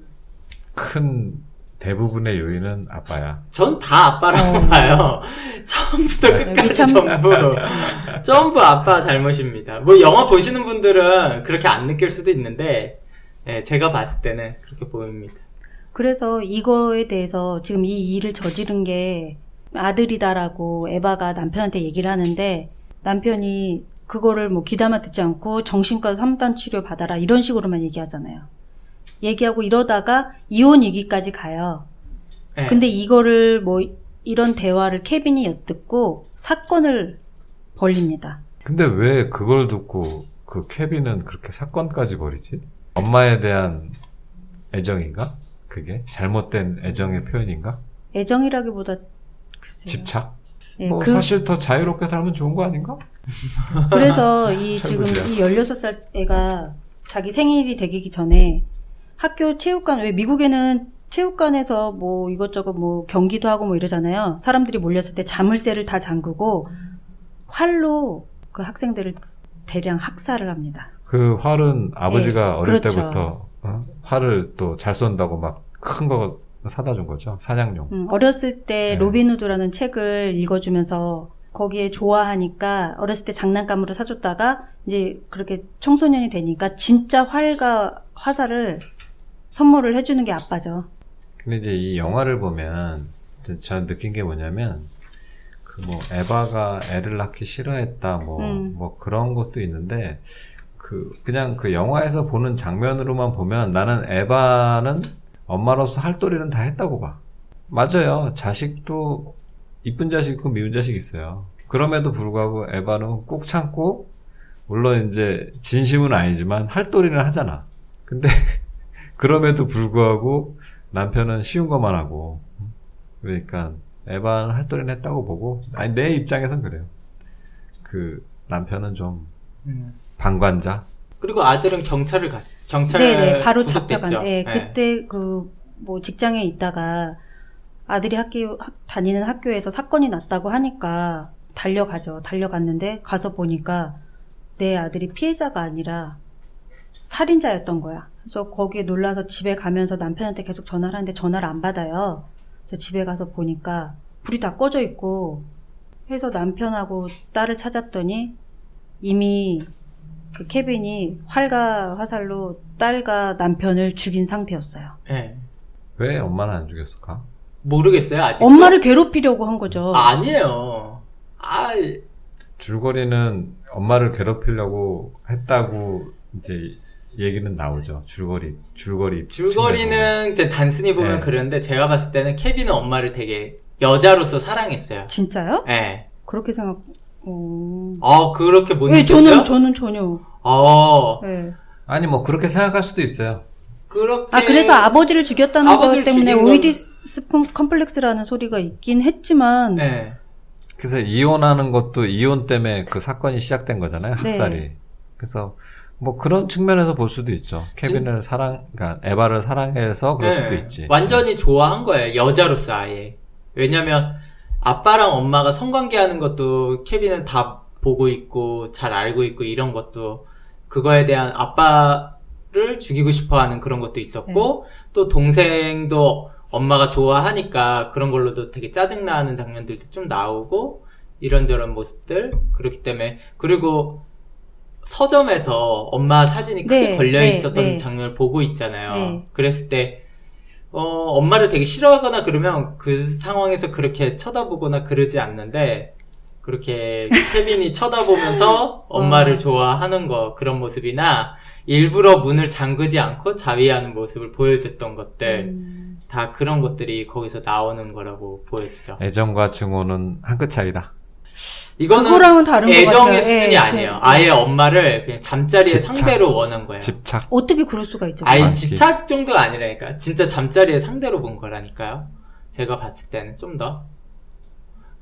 큰 대부분의 요인은 아빠야. 전 다 아빠라고 봐요. 처음부터 끝까지 참- 전부 아빠 잘못입니다. 뭐 영화 보시는 분들은 그렇게 안 느낄 수도 있는데 예, 제가 봤을 때는 그렇게 보입니다. 그래서 이거에 대해서 지금 이 일을 저지른 게 아들이다라고 에바가 남편한테 얘기를 하는데 남편이 그거를 뭐 귀담아 듣지 않고 정신과 상담 치료 받아라 이런 식으로만 얘기하잖아요. 얘기하고 이러다가 이혼 위기까지 가요. 예. 근데 이거를 뭐 이런 대화를 케빈이 엿듣고 사건을 벌립니다. 근데 왜 그걸 듣고 그 케빈은 그렇게 사건까지 벌이지? 엄마에 대한 애정인가? 그게? 잘못된 애정의 표현인가? 애정이라기보다 글쎄요. 집착? 예, 뭐 사실 더 자유롭게 살면 좋은 거 아닌가? 그래서 이 지금 철부지야. 이 16살 애가 자기 생일이 되기 전에 학교 체육관, 왜 미국에는 체육관에서 뭐 이것저것 뭐 경기도 하고 뭐 이러잖아요. 사람들이 몰렸을 때 자물쇠를 다 잠그고 활로 그 학생들을 대량 학살을 합니다. 그 활은 아버지가 네, 어릴 그렇죠. 때부터 활을 또 잘 쏜다고 막 큰 거 사다 준 거죠. 사냥용. 어렸을 때 네. 로빈후드라는 책을 읽어주면서 거기에 좋아하니까 어렸을 때 장난감으로 사줬다가 이제 그렇게 청소년이 되니까 진짜 활과 화살을 선물을 해주는 게 아빠죠. 근데 이제 이 영화를 보면 저 느낀 게 뭐냐면 그 뭐 에바가 애를 낳기 싫어했다 뭐 그런 것도 있는데 그냥 그 영화에서 보는 장면으로만 보면 나는 에바는 엄마로서 할 도리는 다 했다고 봐. 맞아요. 자식도 이쁜 자식 있고 미운 자식 있어요. 그럼에도 불구하고 에바는 꾹 참고 물론 이제 진심은 아니지만 할 도리는 하잖아. 근데 그럼에도 불구하고 남편은 쉬운 것만 하고 그러니까 에바는 할 도리는 했다고 보고 아니 내 입장에선 그래요. 그 남편은 좀 방관자. 그리고 아들은 경찰 네네, 바로 구속됐죠. 잡혀간. 네, 네. 그때 뭐 직장에 있다가 아들이 다니는 학교에서 사건이 났다고 하니까 달려가죠. 달려갔는데 가서 보니까 내 아들이 피해자가 아니라 살인자였던 거야. 그래서 거기에 놀라서 집에 가면서 남편한테 계속 전화를 하는데 전화를 안 받아요. 그래서 집에 가서 보니까 불이 다 꺼져 있고 해서 남편하고 딸을 찾았더니 이미 그 케빈이 활과 화살로 딸과 남편을 죽인 상태였어요. 네. 왜 엄마는 안 죽였을까? 모르겠어요 아직. 엄마를 괴롭히려고 한 거죠. 아니에요. 줄거리는 엄마를 괴롭히려고 했다고 이제 얘기는 나오죠. 줄거리는 그냥 단순히 보면 네. 그런데 제가 봤을 때는 케빈은 엄마를 되게 여자로서 사랑했어요. 진짜요? 네. 그렇게 생각. 그렇게 못 네, 느꼈어요? 저는 전혀. 네. 아니 뭐 그렇게 생각할 수도 있어요. 그렇게. 그래서 아버지를 죽였다는 아버지를 것 때문에 죽인 건- 오이디스 컴플렉스라는 소리가 있긴 했지만, 네. 그래서 이혼하는 것도 이혼 때문에 그 사건이 시작된 거잖아요. 학살이. 네. 그래서 뭐 그런 측면에서 볼 수도 있죠. 케빈을 그러니까 에바를 사랑해서 그럴 네. 수도 있지. 완전히 좋아한 거예요. 여자로서 아예. 왜냐면 아빠랑 엄마가 성관계하는 것도 케빈은 다 보고 있고 잘 알고 있고 이런 것도 그거에 대한 아빠를 죽이고 싶어하는 그런 것도 있었고 또 동생도 엄마가 좋아하니까 그런 걸로도 되게 짜증나는 장면들도 좀 나오고 이런저런 모습들 그렇기 때문에 그리고 서점에서 엄마 사진이 크게 네, 걸려 네, 있었던 네. 장면을 보고 있잖아요. 네. 그랬을 때 엄마를 되게 싫어하거나 그러면 그 상황에서 그렇게 쳐다보거나 그러지 않는데 그렇게 케빈이 쳐다보면서 엄마를 좋아하는 거 그런 모습이나 일부러 문을 잠그지 않고 자위하는 모습을 보여줬던 것들 다 그런 것들이 거기서 나오는 거라고 보여주죠. 애정과 증오는 한 끗 차이다. 이거는 그거랑은 다른 것 애정의 같아요. 수준이 예, 아니에요. 아예 엄마를 그냥 잠자리의 집착. 상대로 원한 거예요. 집착. 어떻게 그럴 수가 있죠? 아예 많지. 집착 정도가 아니라니까. 진짜 잠자리의 상대로 본 거라니까요. 제가 봤을 때는 좀 더.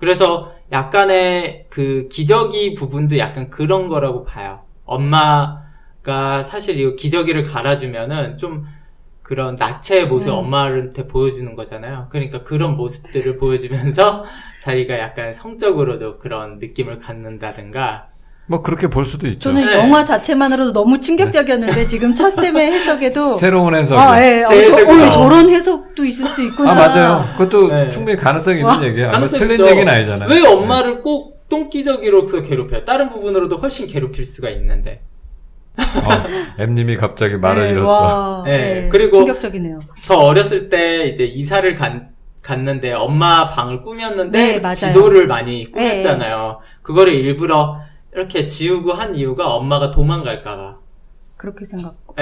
그래서 약간의 그 기저귀 부분도 약간 그런 거라고 봐요. 엄마가 사실 이 기저귀를 갈아주면은 좀 그런 나체의 모습 엄마한테 보여주는 거잖아요. 그러니까 그런 모습들을 보여주면서 자기가 약간 성적으로도 그런 느낌을 갖는다든가. 뭐 그렇게 볼 수도 있죠. 저는 영화 자체만으로도 너무 충격적이었는데 지금 첫 쌤의 해석에도 새로운 해석이. 저런 해석도 있을 수 있구나. 맞아요. 그것도 충분히 가능성이 있는 얘기예요. 틀린 있죠. 얘기는 아니잖아요. 왜 엄마를 꼭 똥기저귀로서 괴롭혀요? 다른 부분으로도 훨씬 괴롭힐 수가 있는데. M님이 갑자기 말을 잃었어. 그리고 충격적이네요. 더 어렸을 때 이제 이사를 갔는데 엄마 방을 꾸몄는데 맞아요. 지도를 많이 꾸몄잖아요. 그거를 일부러 이렇게 지우고 한 이유가 엄마가 도망갈까봐. 그렇게 생각하고.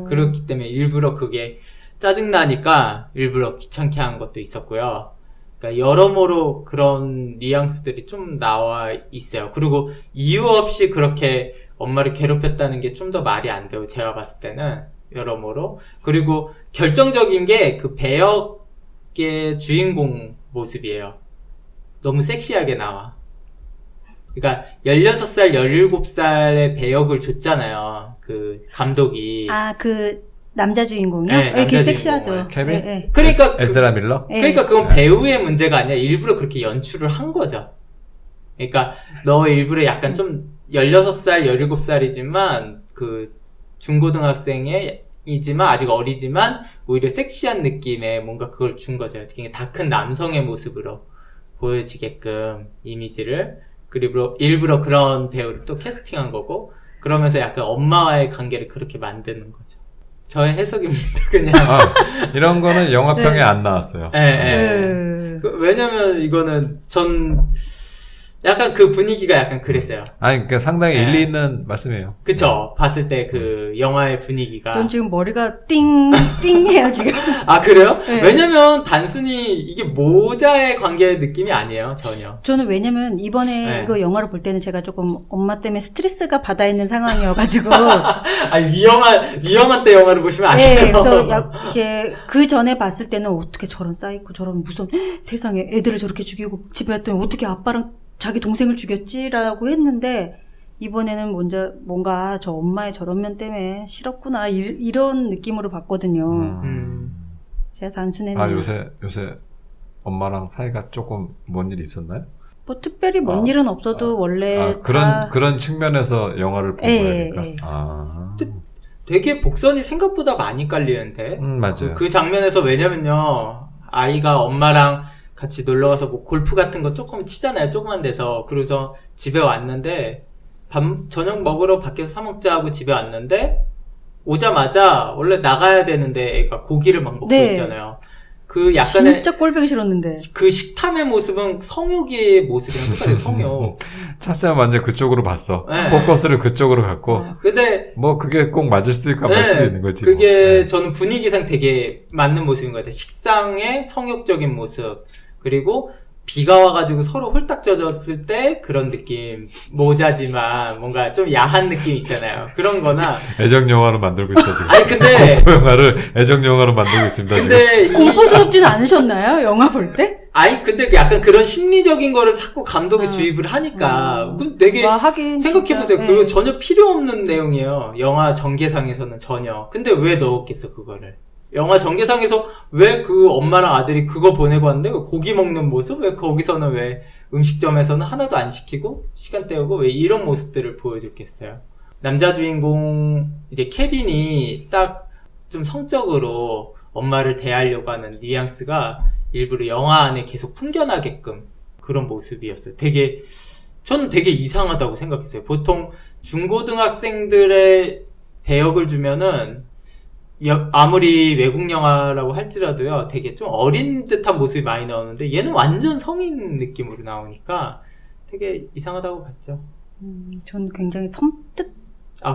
그렇기 때문에 일부러 그게 짜증나니까 일부러 귀찮게 한 것도 있었고요. 그러니까 여러모로 그런 뉘앙스들이 좀 나와 있어요. 그리고 이유 없이 그렇게 엄마를 괴롭혔다는 게 좀 더 말이 안 돼요. 제가 봤을 때는 여러모로. 그리고 결정적인 게 그 배역의 주인공 모습이에요. 너무 섹시하게 나와. 그러니까 16살, 17살의 배역을 줬잖아요. 그 감독이. 그 남자 주인공이요? 네, 이렇게 남자 섹시하죠. 주인공을. 케빈? 그러니까 에즈라 밀러? 그러니까 그건 배우의 문제가 아니라 일부러 그렇게 연출을 한 거죠. 그러니까 너 일부러 약간 좀 16살, 17살이지만 그 중고등학생이지만 아직 어리지만 오히려 섹시한 느낌의 뭔가 그걸 준 거죠. 그러니까 다 큰 남성의 모습으로 보여지게끔 이미지를. 그리고 일부러 그런 배우를 또 캐스팅한 거고, 그러면서 약간 엄마와의 관계를 그렇게 만드는 거죠. 저의 해석입니다, 그냥. 이런 거는 영화평에 안 나왔어요. 왜냐면 이거는 약간 그 분위기가 약간 그랬어요. 그러니까 상당히 일리 있는 말씀이에요. 그쵸. 봤을 때 그 영화의 분위기가. 전 지금 머리가 띵해요, 지금. 그래요? 왜냐면 단순히 이게 모자의 관계의 느낌이 아니에요, 전혀. 저는 왜냐면 이번에 이거 영화를 볼 때는 제가 조금 엄마 때문에 스트레스가 받아 있는 상황이어가지고. 위험한 때 영화를 보시면 안 돼요. 그래서 이게 그 전에 봤을 때는 어떻게 저런 사이코, 저런 무슨 세상에 애들을 저렇게 죽이고 집에 왔더니 어떻게 아빠랑 자기 동생을 죽였지라고 했는데 이번에는 뭔가 저 엄마의 저런 면 때문에 싫었구나 이런 느낌으로 봤거든요. 제가 단순했네요. 요새 엄마랑 사이가 조금 뭔 일이 있었나요? 뭐 특별히 뭔 일은 없어도 원래 그런 측면에서 영화를 본 거니까. 되게 복선이 생각보다 많이 깔리는데. 맞아요. 그 장면에서 왜냐면요, 아이가 엄마랑 같이 놀러가서 뭐 골프 같은 거 조금 치잖아요. 조그만 데서. 그래서 집에 왔는데 저녁 먹으러 밖에서 사 먹자 하고 집에 왔는데 오자마자 원래 나가야 되는데 애가 고기를 막 먹고 있잖아요. 그 약간의 진짜 꼴보기 싫었는데 그 식탐의 모습은 성욕의 모습이랑 똑같아요. 성욕. 차쌤은 완전 그쪽으로 봤어. 포커스를 그쪽으로 갖고. 근데 뭐 그게 꼭 맞을 수도 있는 거지. 그게 저는 분위기상 되게 맞는 모습인 것 같아요. 식상의 성욕적인 모습. 그리고 비가 와가지고 서로 홀딱 젖었을 때 그런 느낌. 모자지만 뭔가 좀 야한 느낌 있잖아요. 그런 거나. 애정영화로 만들고 있어, 지금. 근데. 공포영화를 애정영화로 만들고 있습니다, 근데 지금. 공포스럽진 않으셨나요? 영화 볼 때? 근데 약간 그런 심리적인 거를 자꾸 감독이 주입을 하니까. 되게. 생각해보세요. 그거 전혀 필요 없는 내용이에요. 영화 전개상에서는 전혀. 근데 왜 넣었겠어, 그거를. 영화 전개상에서 왜 그 엄마랑 아들이 그거 보내고 왔는데 왜 고기 먹는 모습? 왜 거기서는 왜 음식점에서는 하나도 안 시키고 시간 때우고 왜 이런 모습들을 보여줬겠어요? 남자 주인공 이제 케빈이 딱 좀 성적으로 엄마를 대하려고 하는 뉘앙스가 일부러 영화 안에 계속 풍겨나게끔 그런 모습이었어요. 저는 되게 이상하다고 생각했어요. 보통 중고등학생들의 배역을 주면은 아무리 외국 영화라고 할지라도요, 되게 좀 어린 듯한 모습이 많이 나오는데, 얘는 완전 성인 느낌으로 나오니까 되게 이상하다고 봤죠. 전 굉장히 섬뜩.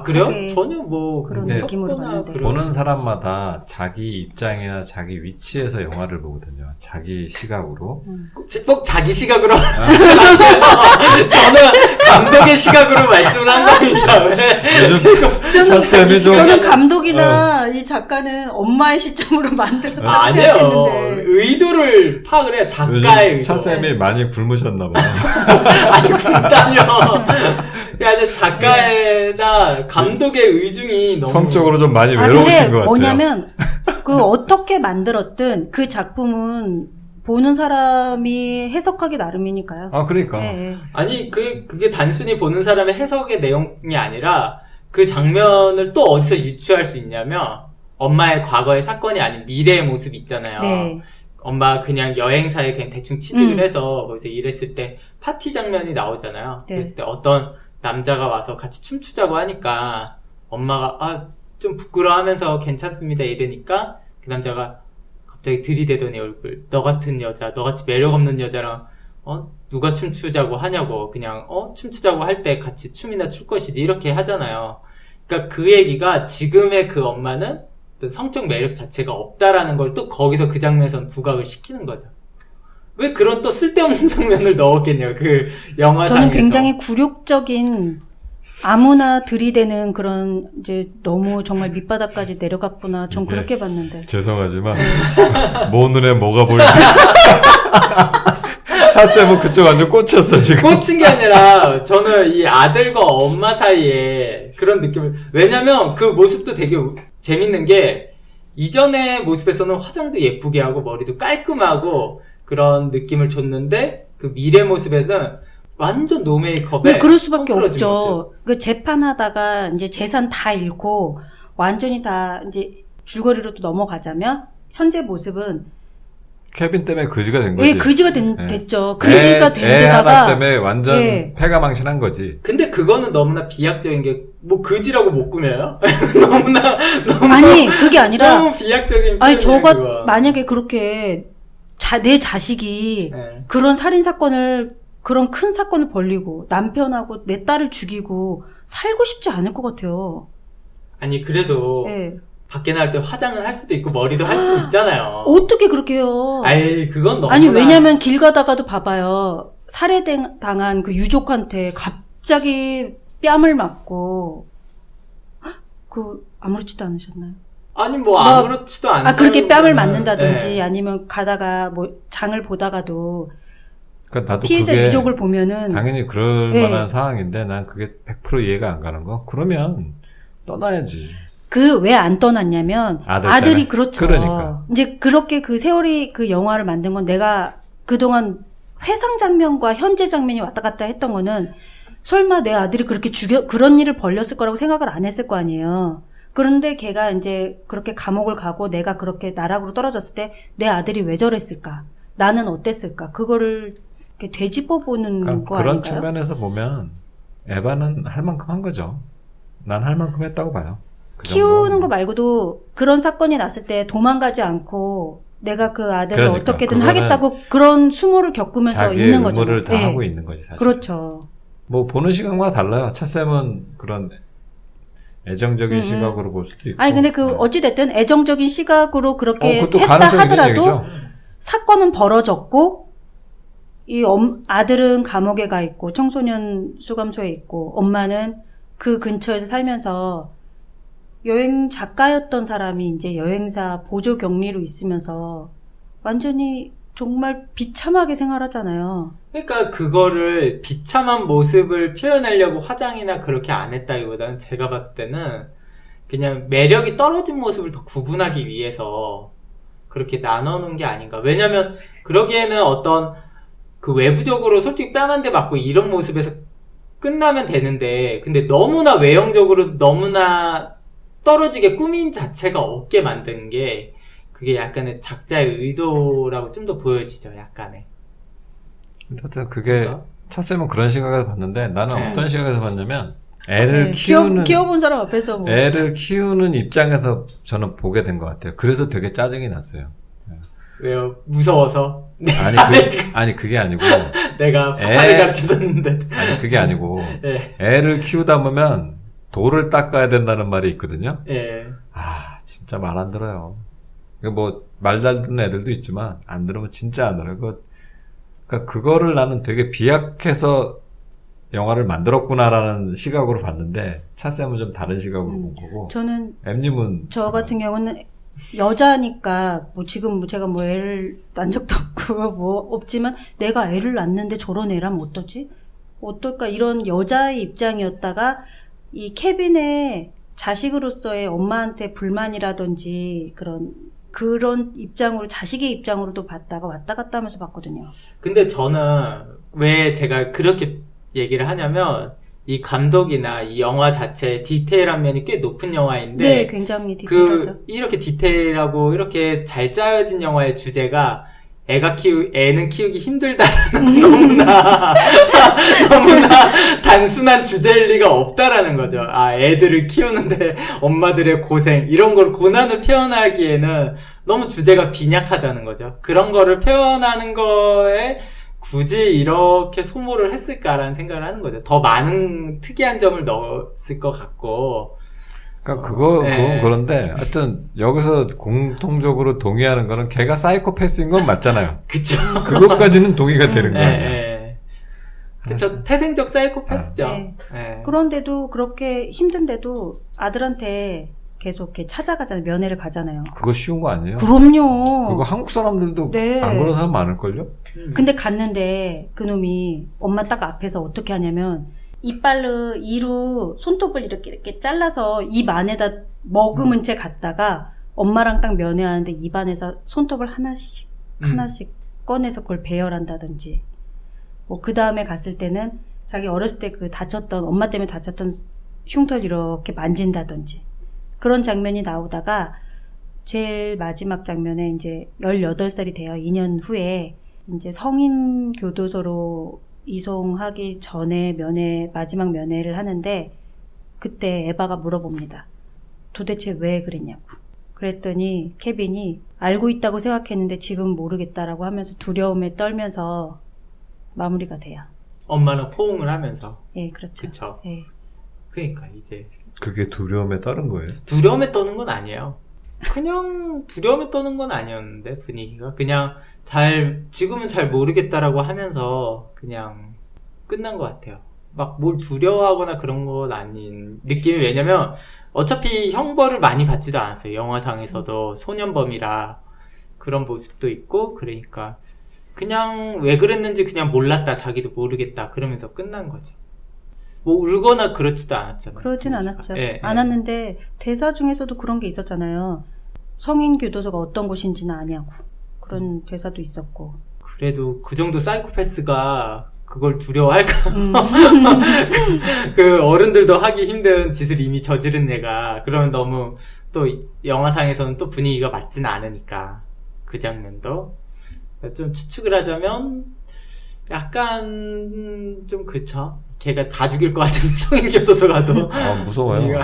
그래요? 전혀 그런 느낌으로 봤는데. 보는 사람마다 자기 입장이나 자기 위치에서 영화를 보거든요. 자기 시각으로. 꼭 자기 시각으로. 저는 감독의 시각으로 말씀을 한 겁니다. 저는 감독이나 이 작가는 엄마의 시점으로 만들었다고 아니에요. 생각했는데. 의도를 파악을 해요. 작가의 의도. 차쌤이 많이 굶으셨나 봐요. 아니 굶다뇨. 그러니까 작가나 감독의 의중이 너무 성적으로 좀 많이 외로우신 것 같아요. 뭐냐면 그 어떻게 만들었든 그 작품은 보는 사람이 해석하기 나름이니까요. 아, 그러니까. 네. 아니 그게 단순히 보는 사람의 해석의 내용이 아니라 그 장면을 또 어디서 유추할 수 있냐면 엄마의 과거의 사건이 아닌 미래의 모습 있잖아요. 네. 엄마 그냥 여행사에 그냥 대충 취직을 해서 거기서 일했을 때 파티 장면이 나오잖아요. 네. 그랬을 때 어떤 남자가 와서 같이 춤추자고 하니까 엄마가 좀 부끄러워하면서 괜찮습니다 이러니까 그 남자가 갑자기 들이대더니 얼굴 너 같은 여자 너같이 매력 없는 여자랑 누가 춤추자고 하냐고 그냥 춤추자고 할 때 같이 춤이나 출 것이지 이렇게 하잖아요. 그러니까 그 얘기가 지금의 그 엄마는 어떤 성적 매력 자체가 없다라는 걸 또 거기서 그 장면에선 부각을 시키는 거죠. 왜 그런 또 쓸데없는 장면을 넣었겠냐고 그 영화상에서. 저는 굉장히 굴욕적인 아무나 들이대는 그런 이제 너무 정말 밑바닥까지 내려갔구나. 전 그렇게 봤는데. 죄송하지만 모 눈에 뭐가 보이지? 차쌤은 그쪽 완전 꽂혔어 지금. 꽂힌 게 아니라 저는 이 아들과 엄마 사이에 그런 느낌을 왜냐면 그 모습도 되게 재밌는 게 이전의 모습에서는 화장도 예쁘게 하고 머리도 깔끔하고 그런 느낌을 줬는데 그 미래 모습에서는 완전 노 메이크업에 네, 그럴 수밖에 없죠. 모습. 그 재판하다가 이제 재산 다 잃고 완전히 다 이제 줄거리로 또 넘어가자면 현재 모습은 케빈 때문에 거지가 된 거지. 예, 거지가 됐죠. 거지가 된 애 하나 데다가 때문에 완전 예. 패가망신한 거지. 근데 그거는 너무나 비약적인 게 뭐 거지라고 못 꾸며요? 너무 아니 그게 아니라 너무 비약적인 아니 표현이에요, 저가 그거. 만약에 그렇게 내 자식이 네. 그런 살인 사건을 그런 큰 사건을 벌리고 남편하고 내 딸을 죽이고 살고 싶지 않을 것 같아요. 아니 그래도 예. 밖에 나갈 때 화장은 할 수도 있고 머리도 할 수도 있잖아요. 어떻게 그렇게 해요? 아이 그건 너무 아니 왜냐면 길 가다가도 봐봐요. 살해당한 그 유족한테 갑자기 뺨을 맞고 아무렇지도 않으셨나요? 아니 뭐 아무렇지도 않아요. 그렇게 뺨을 맞는다든지 아니면 가다가 뭐 장을 보다가도 그러니까 나도 피해자 그게 유족을 보면은 당연히 그럴 네. 만한 상황인데 난 그게 100% 이해가 안 가는 거. 그러면 떠나야지. 그 왜 안 떠났냐면 아들이 그렇죠. 그러니까. 이제 그렇게 그 세월이 그 영화를 만든 건 내가 그동안 회상 장면과 현재 장면이 왔다 갔다 했던 거는 설마 내 아들이 그렇게 그런 일을 벌렸을 거라고 생각을 안 했을 거 아니에요. 그런데 걔가 이제 그렇게 감옥을 가고 내가 그렇게 나락으로 떨어졌을 때 내 아들이 왜 저랬을까? 나는 어땠을까? 그거를 이렇게 되짚어 보는 그러니까 거 그런 아닌가요? 측면에서 보면 에바는 할 만큼 한 거죠. 난 할 만큼 했다고 봐요. 그 키우는 정도. 거 말고도 그런 사건이 났을 때 도망가지 않고 내가 그 아들을 그러니까, 어떻게든 그거는 하겠다고 그런 수모를 겪으면서 자기의 있는 거죠. 의무를 다 네. 하고 있는 거지 사실. 그렇죠. 뭐 보는 시각마다 달라요. 차쌤은 그런 애정적인 시각으로 볼 수도 있고. 아니 근데 그 어찌 됐든 애정적인 시각으로 그렇게 그것도 했다 가능성이 있는 하더라도 얘기죠. 사건은 벌어졌고 이 아들은 감옥에 가 있고 청소년 수감소에 있고 엄마는 그 근처에서 살면서 여행 작가였던 사람이 이제 여행사 보조 격리로 있으면서 완전히 정말 비참하게 생활하잖아요. 그러니까 그거를 비참한 모습을 표현하려고 화장이나 그렇게 안 했다기보다는 제가 봤을 때는 그냥 매력이 떨어진 모습을 더 구분하기 위해서 그렇게 나눠놓은 게 아닌가. 왜냐면 그러기에는 어떤 그 외부적으로 솔직히 뺨 한 대 맞고 이런 모습에서 끝나면 되는데 근데 너무나 외형적으로 너무나 떨어지게 꾸민 자체가 없게 만든 게 그게 약간의 작자의 의도라고 좀 더 보여지죠. 약간의. 하여튼 그게 진짜? 차쌤은 그런 시각에서 봤는데 나는 네. 어떤 시각에서 봤냐면 애를 키워본 사람 앞에서 뭐. 애를 키우는 입장에서 저는 보게 된 것 같아요. 그래서 되게 짜증이 났어요. 왜요? 무서워서? 아니 그게 아니고 내가 화살을 가르쳐줬는데. 아니 그게 아니고 예. 애를 키우다 보면 돌을 닦아야 된다는 말이 있거든요. 예. 아 진짜 말 안 들어요. 뭐 말 잘 듣는 애들도 있지만 안 들으면 진짜 안 들어요. 그러니까 그거를 나는 되게 비약해서 영화를 만들었구나라는 시각으로 봤는데 차쌤은 좀 다른 시각으로 본 거고. 저는 M님은 저 같은 경우는 여자니까 뭐 지금 뭐 제가 뭐 애를 낳은 적도 없고 뭐 없지만 내가 애를 낳는데 저런 애라면 어떠지? 어떨까 이런 여자의 입장이었다가 이 케빈의 자식으로서의 엄마한테 불만이라든지 그런 입장으로 자식의 입장으로도 봤다가 왔다 갔다 하면서 봤거든요. 근데 저는 왜 제가 그렇게 얘기를 하냐면 이 감독이나 이 영화 자체의 디테일한 면이 꽤 높은 영화인데 네, 굉장히 디테일하죠. 이렇게 디테일하고 이렇게 잘 짜여진 영화의 주제가 애는 키우기 힘들다라는 너무나 단순한 주제일 리가 없다라는 거죠. 애들을 키우는데 엄마들의 고생, 이런 걸 고난을 표현하기에는 너무 주제가 빈약하다는 거죠. 그런 거를 표현하는 거에 굳이 이렇게 소모를 했을까라는 생각을 하는 거죠. 더 많은 특이한 점을 넣었을 것 같고. 그러니까 그건 그런데 하여튼 여기서 공통적으로 동의하는 거는 걔가 사이코패스인 건 맞잖아요. 그쵸. 그것까지는 동의가 되는 거 아니에요. 그쵸. 태생적 사이코패스죠. 네. 그런데도 그렇게 힘든데도 아들한테 계속 이렇게 찾아가잖아요. 면회를 가잖아요. 그거 쉬운 거 아니에요? 그럼요. 그거 한국 사람들도 네. 안 그런 사람 많을걸요? 근데 갔는데 그놈이 엄마 딱 앞에서 어떻게 하냐면 이빨로 이로 손톱을 이렇게 잘라서 입 안에다 머금은 채 갔다가 엄마랑 딱 면회하는데 입 안에서 손톱을 하나씩 꺼내서 그걸 배열한다든지 뭐 그 다음에 갔을 때는 자기 어렸을 때 그 엄마 때문에 다쳤던 흉터를 이렇게 만진다든지 그런 장면이 나오다가 제일 마지막 장면에 이제 18살이 돼요. 2년 후에 이제 성인 교도소로 이송하기 전에 마지막 면회를 하는데 그때 에바가 물어봅니다. 도대체 왜 그랬냐고. 그랬더니 케빈이 알고 있다고 생각했는데 지금 모르겠다라고 하면서 두려움에 떨면서 마무리가 돼요. 엄마는 포옹을 하면서. 예, 그렇죠. 그쵸. 예. 그러니까 이제. 그게 두려움에 따른 거예요? 두려움에 떠는 건 아니에요. 그냥 두려움에 떠는 건 아니었는데 분위기가 그냥 지금은 잘 모르겠다라고 하면서 그냥 끝난 것 같아요. 막 뭘 두려워하거나 그런 건 아닌 느낌이. 왜냐면 어차피 형벌을 많이 받지도 않았어요. 영화상에서도 소년범이라 그런 모습도 있고 그러니까 그냥 왜 그랬는지 그냥 몰랐다, 자기도 모르겠다 그러면서 끝난 거죠. 뭐 울거나 그렇지도 않았잖아요. 그러진 않았죠. 예, 않았는데 대사 중에서도 그런 게 있었잖아요. 성인 교도소가 어떤 곳인지는 아냐고. 그런 대사도 있었고. 그래도 그 정도 사이코패스가 그걸 두려워할까? 그 어른들도 하기 힘든 짓을 이미 저지른 애가 그러면 너무 또 영화상에서는 또 분위기가 맞지는 않으니까 그 장면도 좀 추측을 하자면 약간 좀 그쵸? 걔가 다 죽일 것 같은데 성인교도소 가도. 무서워요.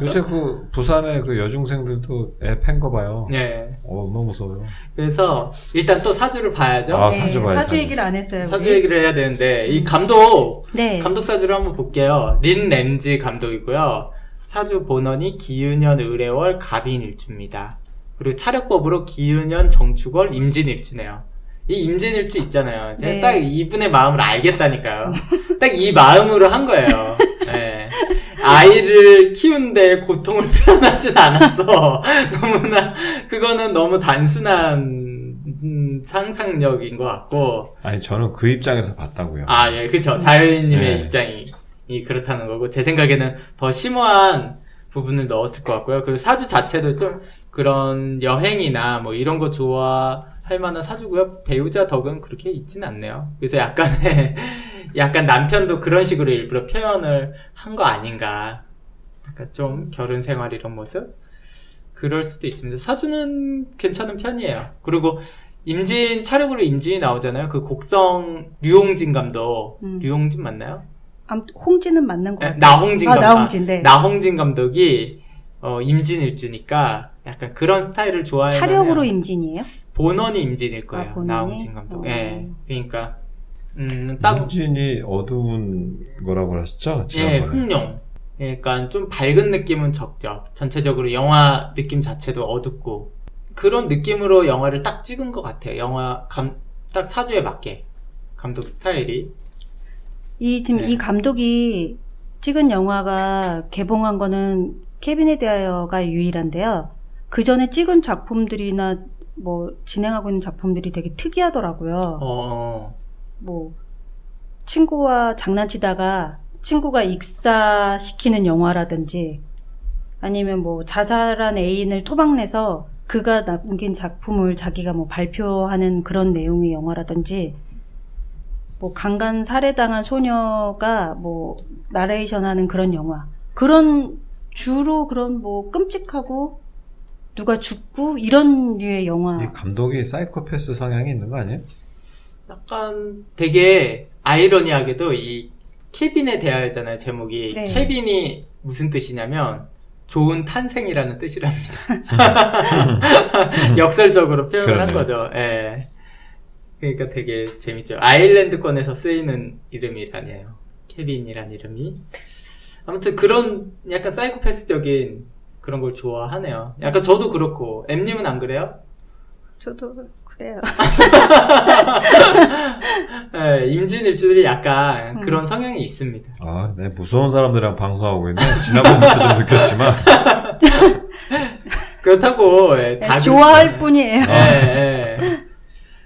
요새 그 부산의 그 여중생들도 애 팬 거 봐요. 네. 너무 무서워요. 그래서 일단 또 사주를 봐야죠. 사주 봐야죠. 사주 얘기를 안 했어요. 사주 얘기를 해야 되는데 이 감독 사주를 한번 볼게요. 린 램지 감독이고요. 사주 본원이 기윤년 을해월 갑인일주입니다. 그리고 차력법으로 기윤년 정축월 임진일주네요. 이 임진일주 있잖아요. 제가 딱 이분의 마음을 알겠다니까요. 딱 이 마음으로 한 거예요. 네. 아이를 키우는데 고통을 표현하진 않았어. 그거는 너무 단순한 상상력인 것 같고. 아니, 저는 그 입장에서 봤다고요. 예, 그쵸. 자연님의 입장이 그렇다는 거고, 제 생각에는 더 심오한 부분을 넣었을 것 같고요. 그리고 사주 자체도 좀 그런 여행이나 뭐 이런 거 좋아할 만한 사주고요. 배우자 덕은 그렇게 있진 않네요. 그래서 약간 남편도 그런 식으로 일부러 표현을 한 거 아닌가. 약간 좀 결혼 생활 이런 모습? 그럴 수도 있습니다. 사주는 괜찮은 편이에요. 그리고 차력으로 임진이 나오잖아요. 그 곡성 류홍진 감독. 류홍진 맞나요? 홍진은 맞는 것 같아요. 나홍진 감독이 임진일주니까 약간 그런 스타일을 좋아해요. 차력으로 임진이에요? 본원이 임진일 거예요. 본원이? 나홍진 감독. 예. 그러니까 임진이 어두운 거라고 하셨죠? 흑룡. 그러니까 좀 밝은 느낌은 적죠. 전체적으로 영화 느낌 자체도 어둡고 그런 느낌으로 영화를 딱 찍은 것 같아요. 딱 사주에 맞게 감독 스타일이. 지금 이 감독이 찍은 영화가 개봉한 거는 케빈에 대하여가 유일한데요. 그 전에 찍은 작품들이나 뭐 진행하고 있는 작품들이 되게 특이하더라고요. 뭐 친구와 장난치다가 친구가 익사시키는 영화라든지 아니면 뭐 자살한 애인을 토막내서 그가 남긴 작품을 자기가 뭐 발표하는 그런 내용의 영화라든지 뭐 강간 살해당한 소녀가 뭐 나레이션 하는 그런 영화. 주로 그런 뭐 끔찍하고 누가 죽고 이런 류의 영화. 이 감독이 사이코패스 성향이 있는 거 아니에요? 약간 되게 아이러니하게도 이 케빈에 대하여잖아요, 제목이. 네. 케빈이 무슨 뜻이냐면 좋은 탄생이라는 뜻이랍니다. 역설적으로 표현을 한 거죠. 예. 그러니까 되게 재밌죠. 아일랜드권에서 쓰이는 이름이라네요. 케빈이란 이름이. 아무튼 그런 약간 사이코패스적인 그런 걸 좋아하네요. 약간 저도 그렇고, M님은 안 그래요? 저도 그래요. 네, 임진일주들이 약간 그런 성향이 있습니다. 아, 네, 무서운 사람들이랑 방송하고 있네. 지난번부터 좀 느꼈지만. 그렇다고, 다 좋아할 뿐이에요.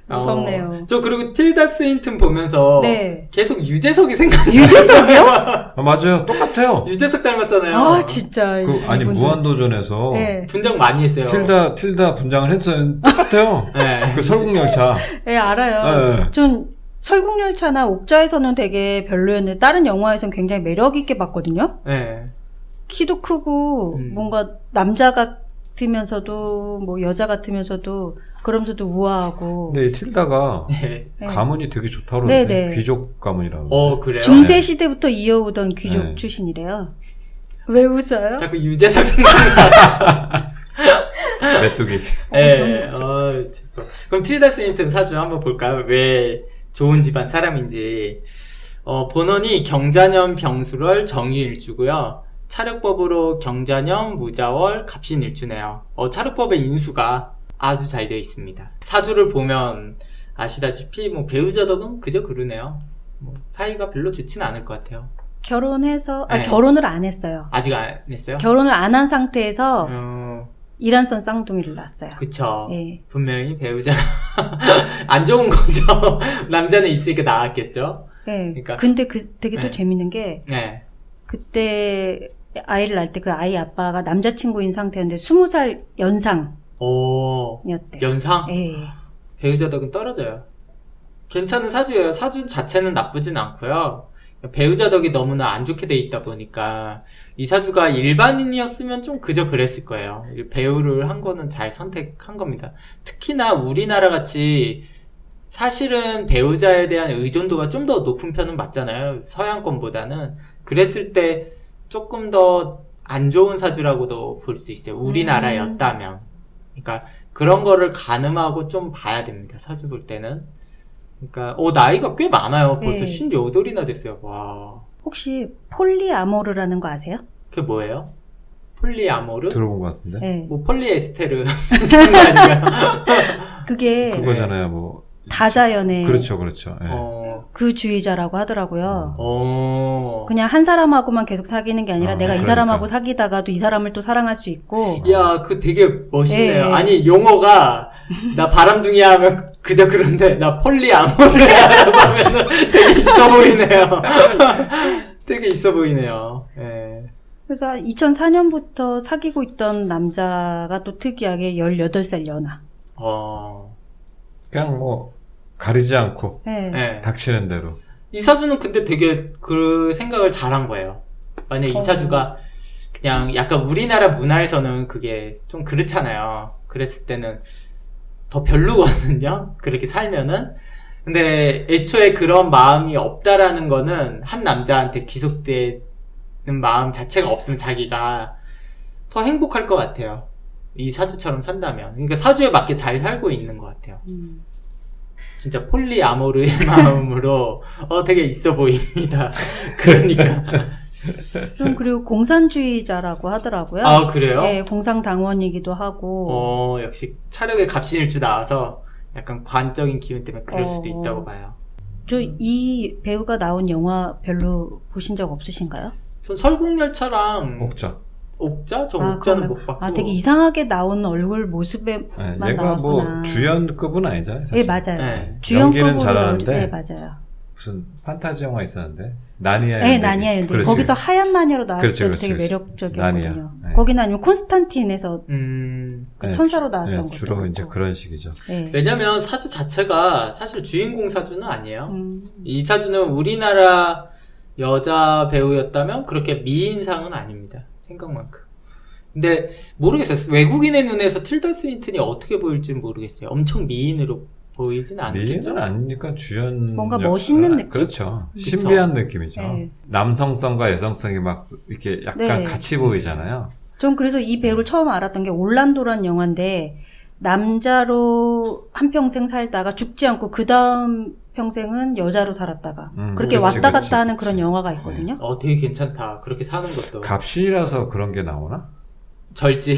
무섭네요. 무섭네요. 저 그리고 틸다 스윈튼 보면서 네. 계속 유재석이 생각나요. 유재석이요? 아, 맞아요. 똑같아요. 유재석 닮았잖아요. 아, 진짜. 아니, 이분들. 무한도전에서. 네. 분장 많이 했어요. 틸다 분장을 했어요. 똑같아요. 네. 그 설국열차. 네, 알아요. 네. 전 설국열차나 옥자에서는 되게 별로였는데 다른 영화에서는 굉장히 매력 있게 봤거든요. 네. 키도 크고 뭔가 남자 같으면서도 뭐 여자 같으면서도 그러면서도 우아하고. 근데 이 틸다가 네. 가문이 되게 좋다고 그러는데 네네. 귀족 가문이라고. 그래요? 중세 시대부터 이어오던 귀족 네. 출신이래요. 왜 웃어요? 자꾸 유재석 생각나. 메뚜기. 네. 그럼 틸다 스윈튼 사주 한번 볼까요? 왜 좋은 집안 사람인지. 본원이 경자년 병술월 정유일주고요. 차력법으로 경자년 무자월 갑신일주네요. 차력법의 인수가 아주 잘 되어 있습니다. 사주를 보면 아시다시피 뭐 배우자 덕은 그저 그러네요. 뭐 사이가 별로 좋지는 않을 것 같아요. 결혼해서 네. 결혼을 안 했어요. 아직 안 했어요? 결혼을 안 한 상태에서 어, 이란선 쌍둥이를 낳았어요. 그쵸. 예. 분명히 배우자가 안 좋은 거죠. 남자는 있으니까 나았겠죠. 네. 그러니까. 근데 되게 또 네. 재밌는 게 네. 그때 아이를 낳을 때 그 아이 아빠가 남자친구인 상태였는데 20살 연상이었대요. 연상? 예. 배우자 덕은 떨어져요. 괜찮은 사주예요. 사주 자체는 나쁘진 않고요. 배우자 덕이 너무나 안 좋게 돼 있다 보니까 이 사주가 일반인이었으면 좀 그저 그랬을 거예요. 배우를 한 거는 잘 선택한 겁니다. 특히나 우리나라 같이 사실은 배우자에 대한 의존도가 좀 더 높은 편은 맞잖아요. 서양권보다는. 그랬을 때 조금 더 안 좋은 사주라고도 볼 수 있어요. 우리나라였다면. 그러니까 그런 거를 가늠하고 좀 봐야 됩니다. 사주 볼 때는. 그러니까 나이가 꽤 많아요. 벌써 네. 58이나 됐어요. 와. 혹시 폴리아모르라는 거 아세요? 그게 뭐예요? 폴리아모르? 들어본 것 같은데. 네. 뭐 폴리에스테르 무슨 거 아닌가요? 그게 그거잖아요. 뭐 다자연의 그렇죠. 예. 그 주의자라고 하더라고요. 그냥 한 사람하고만 계속 사귀는 게 아니라 내가 이 그러니까. 사람하고 사귀다가도 이 사람을 또 사랑할 수 있고. 야, 그 되게 멋있네요. 네. 아니, 용어가, 나 바람둥이야 하면 그저 그런데, 나 폴리아모르야 하면 되게 있어 보이네요. 되게 있어 보이네요. 예. 그래서 2004년부터 사귀고 있던 남자가 또 특이하게 18살 연하. 그냥 뭐 가리지 않고 네. 예. 닥치는 대로. 이 사주는 근데 되게 그 생각을 잘한 거예요. 만약에 이 사주가 그냥 약간 우리나라 문화에서는 그게 좀 그렇잖아요. 그랬을 때는 더 별로거든요. 그렇게 살면은. 근데 애초에 그런 마음이 없다라는 거는 한 남자한테 귀속되는 마음 자체가 없으면 자기가 더 행복할 것 같아요. 이 사주처럼 산다면. 그러니까 사주에 맞게 잘 살고 있는 것 같아요. 진짜 폴리아모르의 마음으로 되게 있어 보입니다. 그러니까. 좀 그리고 공산주의자라고 하더라고요. 아, 그래요? 네, 공상당원이기도 하고. 역시 차력의 갑신일주 나와서 약간 관적인 기운 때문에 그럴 수도 있다고 봐요. 이 배우가 나온 영화 별로 보신 적 없으신가요? 전 설국열차랑 옥자? 저 옥자는 못 봤고. 되게 이상하게 나온 얼굴 모습에만 네, 얘가 나왔구나. 뭐 주연급은 아니잖아요. 사실. 네, 맞아요. 네. 연기는 잘하는데. 네, 맞아요. 무슨 판타지 영화 있었는데 나니아 네, 나니아 연대. 거기서 하얀 마녀로 나왔을 때 되게 매력적이었거든요. 나니아. 네. 거기는 아니면 콘스탄틴에서 그 천사로 나왔던 거죠. 주로 이제 그런 식이죠. 네. 왜냐면 사주 자체가 사실 주인공 사주는 아니에요. 이 사주는 우리나라 여자 배우였다면 그렇게 미인상은 아닙니다. 생각만큼. 근데 모르겠어요. 외국인의 눈에서 틸다 스윈튼이 어떻게 보일지는 모르겠어요. 엄청 미인으로 보이진 않겠죠? 미인은 아니니까 주연 뭔가 멋있는 느낌? 그렇죠. 신비한 느낌이죠. 네. 남성성과 여성성이 막 이렇게 약간 같이 보이잖아요. 전 그래서 이 배우를 처음 알았던 게 올란도란 영화인데 남자로 한평생 살다가 죽지 않고 그 다음 평생은 여자로 살았다가 그렇게 왔다 갔다 하는 그런 영화가 있거든요. 되게 괜찮다. 그렇게 사는 것도. 갑실이라서 그런 게 나오나? 절지.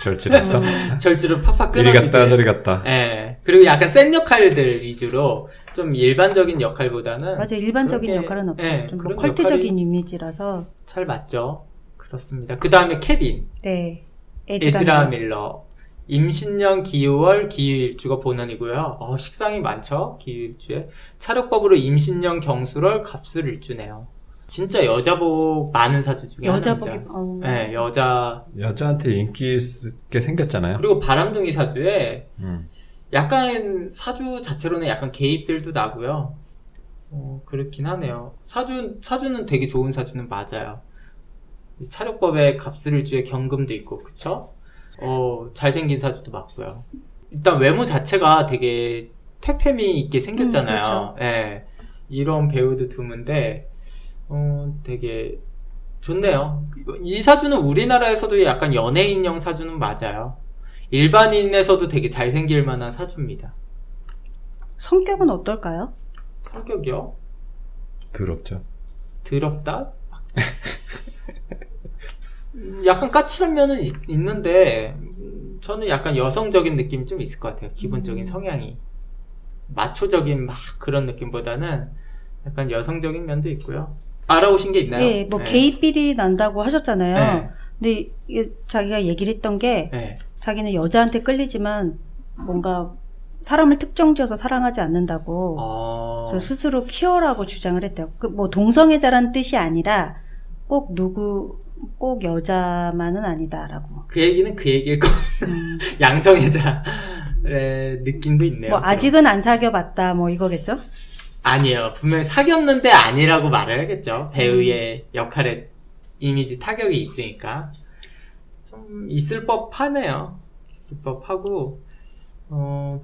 절지라서? 절지로 팍팍 끊어주게. 이리 갔다 저리 갔다. 예. 그리고 약간 센 역할들 위주로 좀 일반적인 역할보다는. 맞아요. 일반적인 역할은 없고. 좀 뭐 컬트적인 이미지라서. 잘 맞죠. 그렇습니다. 그 다음에 케빈. 네. 에즈라 밀러. 임신년 기유월 기유일주가 본원이고요. 식상이 많죠. 기유일주에. 차력법으로 임신년 경술월 갑술일주네요. 진짜 여자복 많은 사주 중에 여자복이, 하나입니다. 네, 여자한테 인기 있게 생겼잖아요. 그리고 바람둥이 사주에 약간 사주 자체로는 약간 개입들도 나고요. 그렇긴 하네요. 사주는 되게 좋은 사주는 맞아요. 차력법에 갑술일주에 경금도 있고, 그쵸? 잘생긴 사주도 맞고요. 일단 외모 자체가 되게 퇴폐미 있게 생겼잖아요. 그렇죠. 네, 이런 배우도 드문데 되게 좋네요. 이 사주는 우리나라에서도 약간 연예인형 사주는 맞아요. 일반인에서도 되게 잘생길 만한 사주입니다. 성격은 어떨까요? 성격이요? 더럽죠. 더럽다? 약간 까칠한 면은 있는데 저는 약간 여성적인 느낌이 좀 있을 것 같아요. 기본적인 성향이 마초적인 막 그런 느낌보다는 약간 여성적인 면도 있고요. 알아오신 게 있나요? 네, 뭐 개입비리 난다고 하셨잖아요. 네. 근데 이게 자기가 얘기를 했던 게 네. 자기는 여자한테 끌리지만 뭔가 사람을 특정지어서 사랑하지 않는다고 그래서 스스로 퀴어라고 주장을 했대요. 뭐 동성애자란 뜻이 아니라 꼭 여자만은 아니다라고. 그 얘기는 그 얘기일 거예요. 양성애자의 느낌도 있네요. 뭐 아직은 안 사귀어봤다 뭐 이거겠죠? 아니에요. 분명히 사귀었는데 아니라고 말을 하겠죠. 배우의 역할에 이미지 타격이 있으니까. 좀 있을 법하네요. 있을 법하고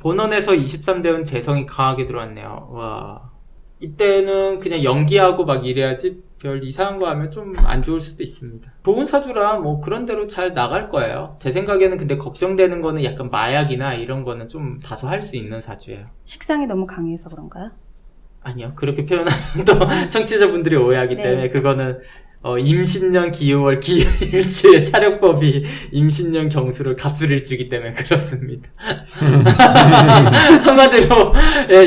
본원에서 23대운 재성이 강하게 들어왔네요. 와, 이때는 그냥 연기하고 막 이래야지 별 이상한 거 하면 좀 안 좋을 수도 있습니다. 좋은 사주라 뭐 그런 대로 잘 나갈 거예요. 제 생각에는 근데 걱정되는 거는 약간 마약이나 이런 거는 좀 다소 할 수 있는 사주예요. 식상이 너무 강해서 그런가요? 아니요. 그렇게 표현하면 또 청취자분들이 오해하기 때문에 그거는 임신년 기유월 기유일주의 차력법이 임신년 경수를 갑술일주기 때문에 그렇습니다. 한마디로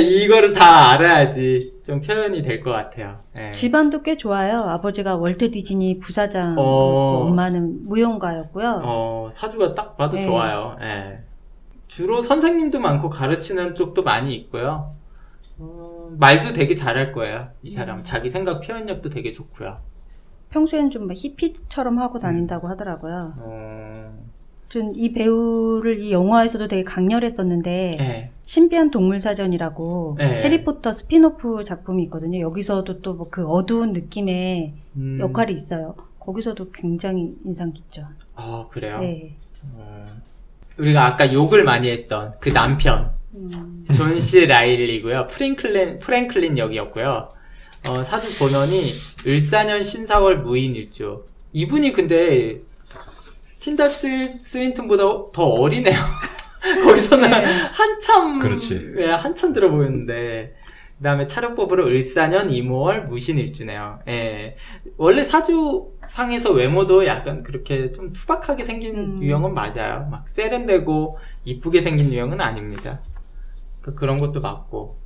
이거를 다 알아야지 좀 표현이 될 것 같아요. 집안도 꽤 좋아요. 아버지가 월트 디즈니 부사장, 엄마는 무용가였고요. 사주가 딱 봐도 좋아요. 주로 선생님도 많고 가르치는 쪽도 많이 있고요. 말도 되게 잘할 거예요. 이 사람 자기 생각 표현력도 되게 좋고요. 평소엔 좀 히피처럼 하고 다닌다고 하더라고요. 전 이 배우를 이 영화에서도 되게 강렬했었는데 신비한 동물사전이라고 해리포터 스피노프 작품이 있거든요. 여기서도 또 뭐 그 어두운 느낌의 역할이 있어요. 거기서도 굉장히 인상 깊죠. 그래요? 네. 우리가 아까 욕을 많이 했던 그 남편 존 C. 라일리고요. 프랭클린 역이었고요. 사주 본원이 을사년 신사월 무인일주. 이분이 근데 틴다 스윈튼보다 더 어리네요. 거기서는 한참 한참 들어 보였는데 그 다음에 차력법으로 을사년 이모월 무신일주네요. 원래 사주상에서 외모도 약간 그렇게 좀 투박하게 생긴 유형은 맞아요. 막 세련되고 이쁘게 생긴 유형은 아닙니다. 그런 것도 맞고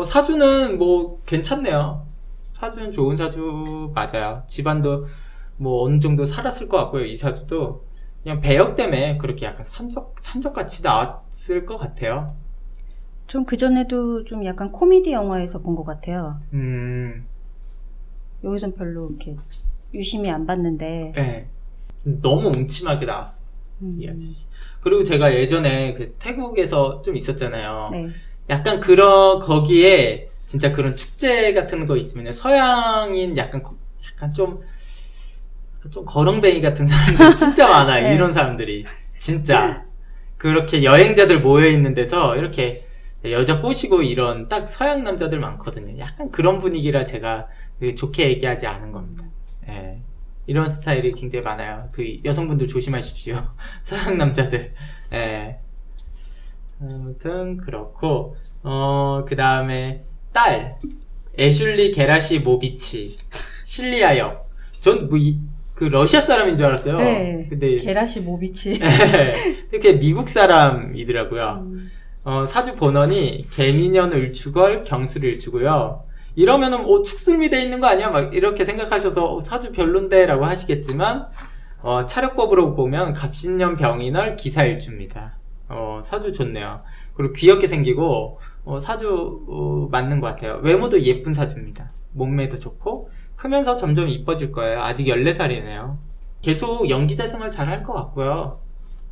사주는 뭐 괜찮네요. 사주는 좋은 사주 맞아요. 집안도 뭐 어느 정도 살았을 것 같고요. 이 사주도 그냥 배역 때문에 그렇게 약간 산적같이 나왔을 것 같아요. 좀 그전에도 좀 약간 코미디 영화에서 본 것 같아요. 여기선 별로 이렇게 유심히 안 봤는데. 네. 너무 음침하게 나왔어요. 이 아저씨. 그리고 제가 예전에 그 태국에서 좀 있었잖아요. 네. 약간 거기에 진짜 그런 축제 같은 거 있으면 서양인 약간 좀 거렁뱅이 같은 사람들이 진짜 많아요. 네. 이런 사람들이. 진짜. 그렇게 여행자들 모여있는 데서 이렇게 여자 꼬시고 이런 딱 서양 남자들 많거든요. 약간 그런 분위기라 제가 좋게 얘기하지 않은 겁니다. 예. 이런 스타일이 굉장히 많아요. 그 여성분들 조심하십시오. 서양 남자들. 예. 아무튼 그렇고 그 다음에 딸 애슐리 게라시 모비치 실리아 역. 전 그 러시아 사람인 줄 알았어요. 네. 근데 게라시 모비치. 이렇게 미국 사람이더라고요. 사주 본원이 개미년 을주걸 경술 을주고요. 이러면은 축술미 돼 있는 거 아니야? 막 이렇게 생각하셔서 사주 별론데 라고 하시겠지만 차력법으로 보면 갑신년 병인월 기사일주입니다. 사주 좋네요. 그리고 귀엽게 생기고 사주 맞는 것 같아요. 외모도 예쁜 사주입니다. 몸매도 좋고 크면서 점점 이뻐질 거예요. 아직 14살이네요. 계속 연기자 생활 잘 할 것 같고요.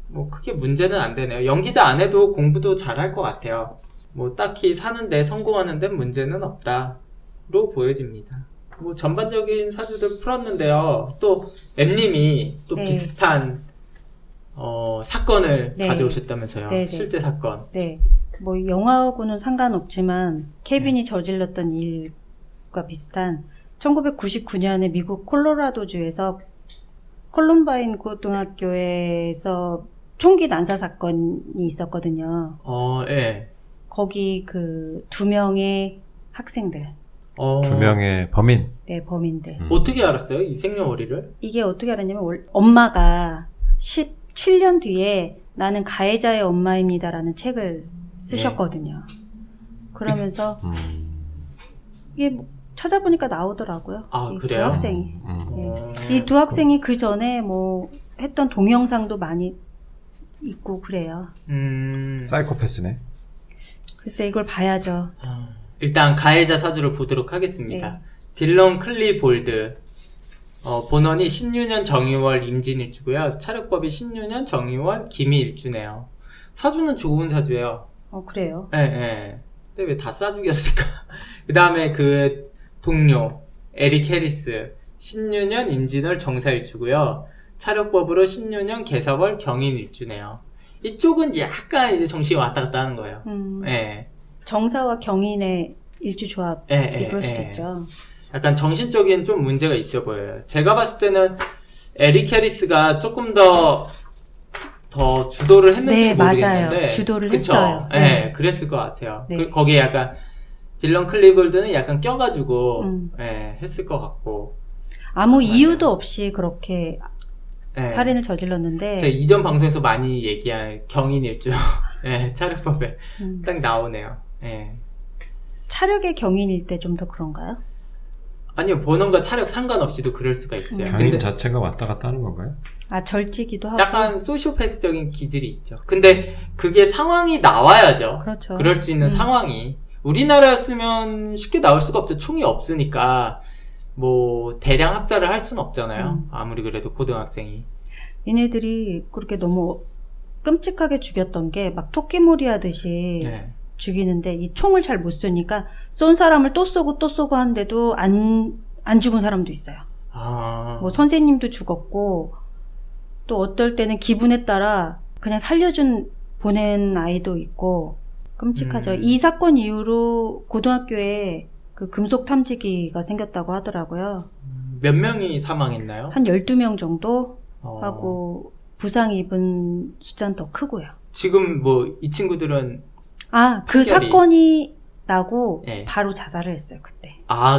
뭐 크게 문제는 안 되네요. 연기자 안 해도 공부도 잘 할 것 같아요. 뭐 딱히 사는데 성공하는 데 문제는 없다로 보여집니다. 뭐 전반적인 사주들 풀었는데요. 또 M님이 또 네. 비슷한 사건을 네. 가져오셨다면서요. 네, 네. 실제 사건. 네. 뭐 영화하고는 상관없지만 케빈이 저질렀던 일과 비슷한 1999년에 미국 콜로라도주에서 콜럼바인 고등학교에서 총기 난사 사건이 있었거든요. 예. 거기 그 2명의 학생들, 2명의 범인. 네, 범인들. 어떻게 알았어요? 이 생년월일을? 이게 어떻게 알았냐면 엄마가 17년 뒤에 나는 가해자의 엄마입니다라는 책을 쓰셨거든요. 그러면서 이게 뭐 찾아보니까 나오더라고요. 아, 이 그래요? 두 학생이. 이 두 학생이 그 전에 뭐 했던 동영상도 많이 있고 그래요. 사이코패스네. 글쎄 이걸 봐야죠. 일단 가해자 사주를 보도록 하겠습니다. 네. 딜런 클리볼드. 본원이 신유년 정유월 임진일주고요. 차력법이 신유년 정유월 기미일주네요. 사주는 좋은 사주예요. 그래요. 예. 근데 왜 다 싸죽였을까? 그 다음에 그 동료 에릭 해리스 신유년 임진월 정사일주고요. 차력법으로 신유년 개사월 경인일주네요. 이쪽은 약간 이제 정신이 왔다 갔다 하는 거예요. 예. 정사와 경인의 일주 조합이 그럴 수도 있죠. 약간 정신적인 좀 문제가 있어 보여요. 제가 봤을 때는 에릭 해리스가 조금 더 주도를 했는지 네, 모르겠는데 맞아요. 주도를 그쵸? 했어요. 네, 네. 그랬을 것 같아요. 네. 거기에 약간 딜런 클리볼드는 약간 껴가지고 했을 것 같고 아무 이유도 없이 그렇게 네. 살인을 저질렀는데 제가 이전 방송에서 많이 얘기한 경인일주 차력법에 딱 나오네요. 차력의 경인일 때 좀 더 그런가요? 아니요, 본원과 차력 상관없이도 그럴 수가 있어요. 경인 근데 자체가 왔다 갔다 하는 건가요? 절지기도 하고. 약간 소시오패스적인 기질이 있죠. 근데 그게 상황이 나와야죠. 그렇죠. 그럴 수 있는 상황이. 우리나라였으면 쉽게 나올 수가 없죠. 총이 없으니까 뭐 대량 학살을 할 수는 없잖아요. 아무리 그래도 고등학생이. 얘네들이 그렇게 너무 끔찍하게 죽였던 게 막 토끼몰이 하듯이 죽이는데 이 총을 잘 못 쏘니까 쏜 사람을 또 쏘고 또 쏘고 하는데도 안 죽은 사람도 있어요. 뭐 선생님도 죽었고 또 어떨 때는 기분에 따라 그냥 보낸 아이도 있고 끔찍하죠. 이 사건 이후로 고등학교에 그 금속 탐지기가 생겼다고 하더라고요. 몇 명이 사망했나요? 한 12명 정도 하고 부상 입은 숫자는 더 크고요. 지금 뭐 이 친구들은 그 사건이 나고 네. 바로 자살을 했어요, 그때.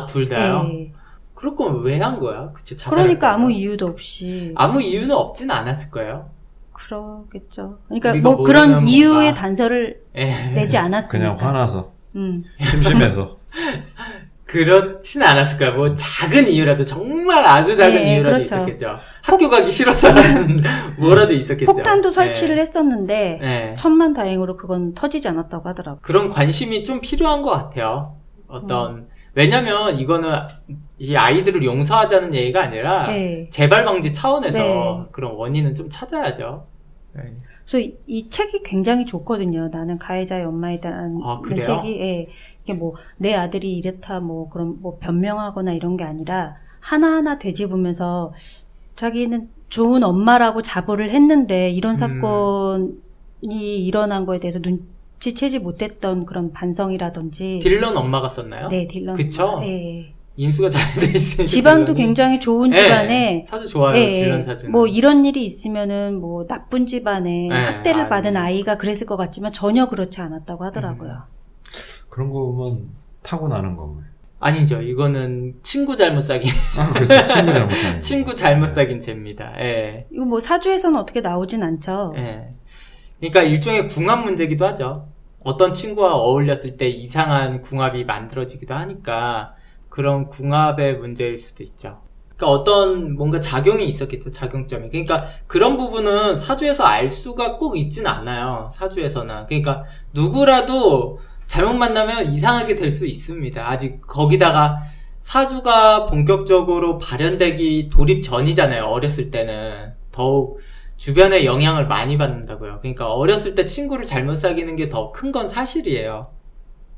둘 다요? 네. 그럴 거면 왜 한 거야? 그치, 그러니까 아무 이유도 없이. 아무 이유는 없진 않았을 거예요. 그러겠죠. 그러니까 우리가 뭐 그런 모르는 이유의 뭔가. 단서를 내지 않았으니까. 그냥 화나서. 심심해서. 그렇진 않았을 거야. 뭐 작은 이유라도 정말 아주 작은 이유라도 그렇죠. 있었겠죠. 학교 가기 싫어서라든 뭐라도 있었겠죠. 폭탄도 설치를 네. 했었는데 네. 천만다행으로 그건 터지지 않았다고 하더라고요. 그런 관심이 좀 필요한 것 같아요. 왜냐면 이거는 이 아이들을 용서하자는 얘기가 아니라 네. 재발 방지 차원에서 네. 그런 원인은 좀 찾아야죠. 네. 그래서 이 책이 굉장히 좋거든요. 나는 가해자의 엄마이다라는 그래요? 책이 이게 뭐 내 아들이 이랬다 뭐 그런 뭐 변명하거나 이런 게 아니라 하나하나 되짚으면서 자기는 좋은 엄마라고 자부를 했는데 이런 사건이 일어난 거에 대해서 눈치채지 못했던 그런 반성이라든지. 딜런 엄마가 썼나요? 네, 딜런. 그쵸? 네. 인수가 잘 돼 있으니까. 집안도 딜런이. 굉장히 좋은 네, 집안에. 사주 좋아요, 딜런 사주는. 뭐 이런 일이 있으면은 뭐 나쁜 집안에 네, 학대를 받은 아이가 그랬을 것 같지만 전혀 그렇지 않았다고 하더라고요. 그런 거 보면 타고나는 거면. 아니죠. 이거는 친구 잘못 사귄. 그렇죠. 친구 잘못하는 친구 잘못 사귄 죄입니다. 예. 이거 뭐 사주에서는 어떻게 나오진 않죠. 예. 그러니까 일종의 궁합 문제기도 하죠. 어떤 친구와 어울렸을 때 이상한 궁합이 만들어지기도 하니까 그런 궁합의 문제일 수도 있죠. 그러니까 어떤 뭔가 작용이 있었겠죠. 작용점이. 그러니까 그런 부분은 사주에서 알 수가 꼭 있진 않아요. 사주에서는. 그러니까 누구라도 잘못 만나면 이상하게 될 수 있습니다. 아직 거기다가 사주가 본격적으로 발현되기 돌입 전이잖아요. 어렸을 때는. 더욱 주변의 영향을 많이 받는다고요. 그러니까 어렸을 때 친구를 잘못 사귀는 게 더 큰 건 사실이에요.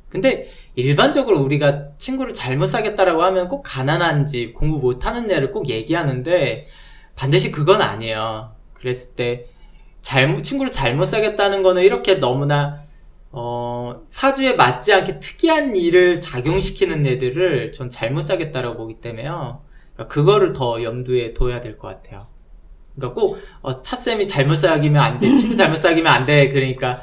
근데 일반적으로 우리가 친구를 잘못 사귀었다라고 하면 꼭 가난한 집, 공부 못하는 애를 꼭 얘기하는데 반드시 그건 아니에요. 그랬을 때 친구를 잘못 사귀었다는 거는 이렇게 너무나 사주에 맞지 않게 특이한 일을 작용시키는 애들을 전 잘못 사겠다라고 보기 때문에요. 그러니까 그거를 더 염두에 둬야 될 것 같아요. 그러니까 꼭, 차쌤이 잘못 사귀면 안 돼. 친구 잘못 사귀면 안 돼. 그러니까,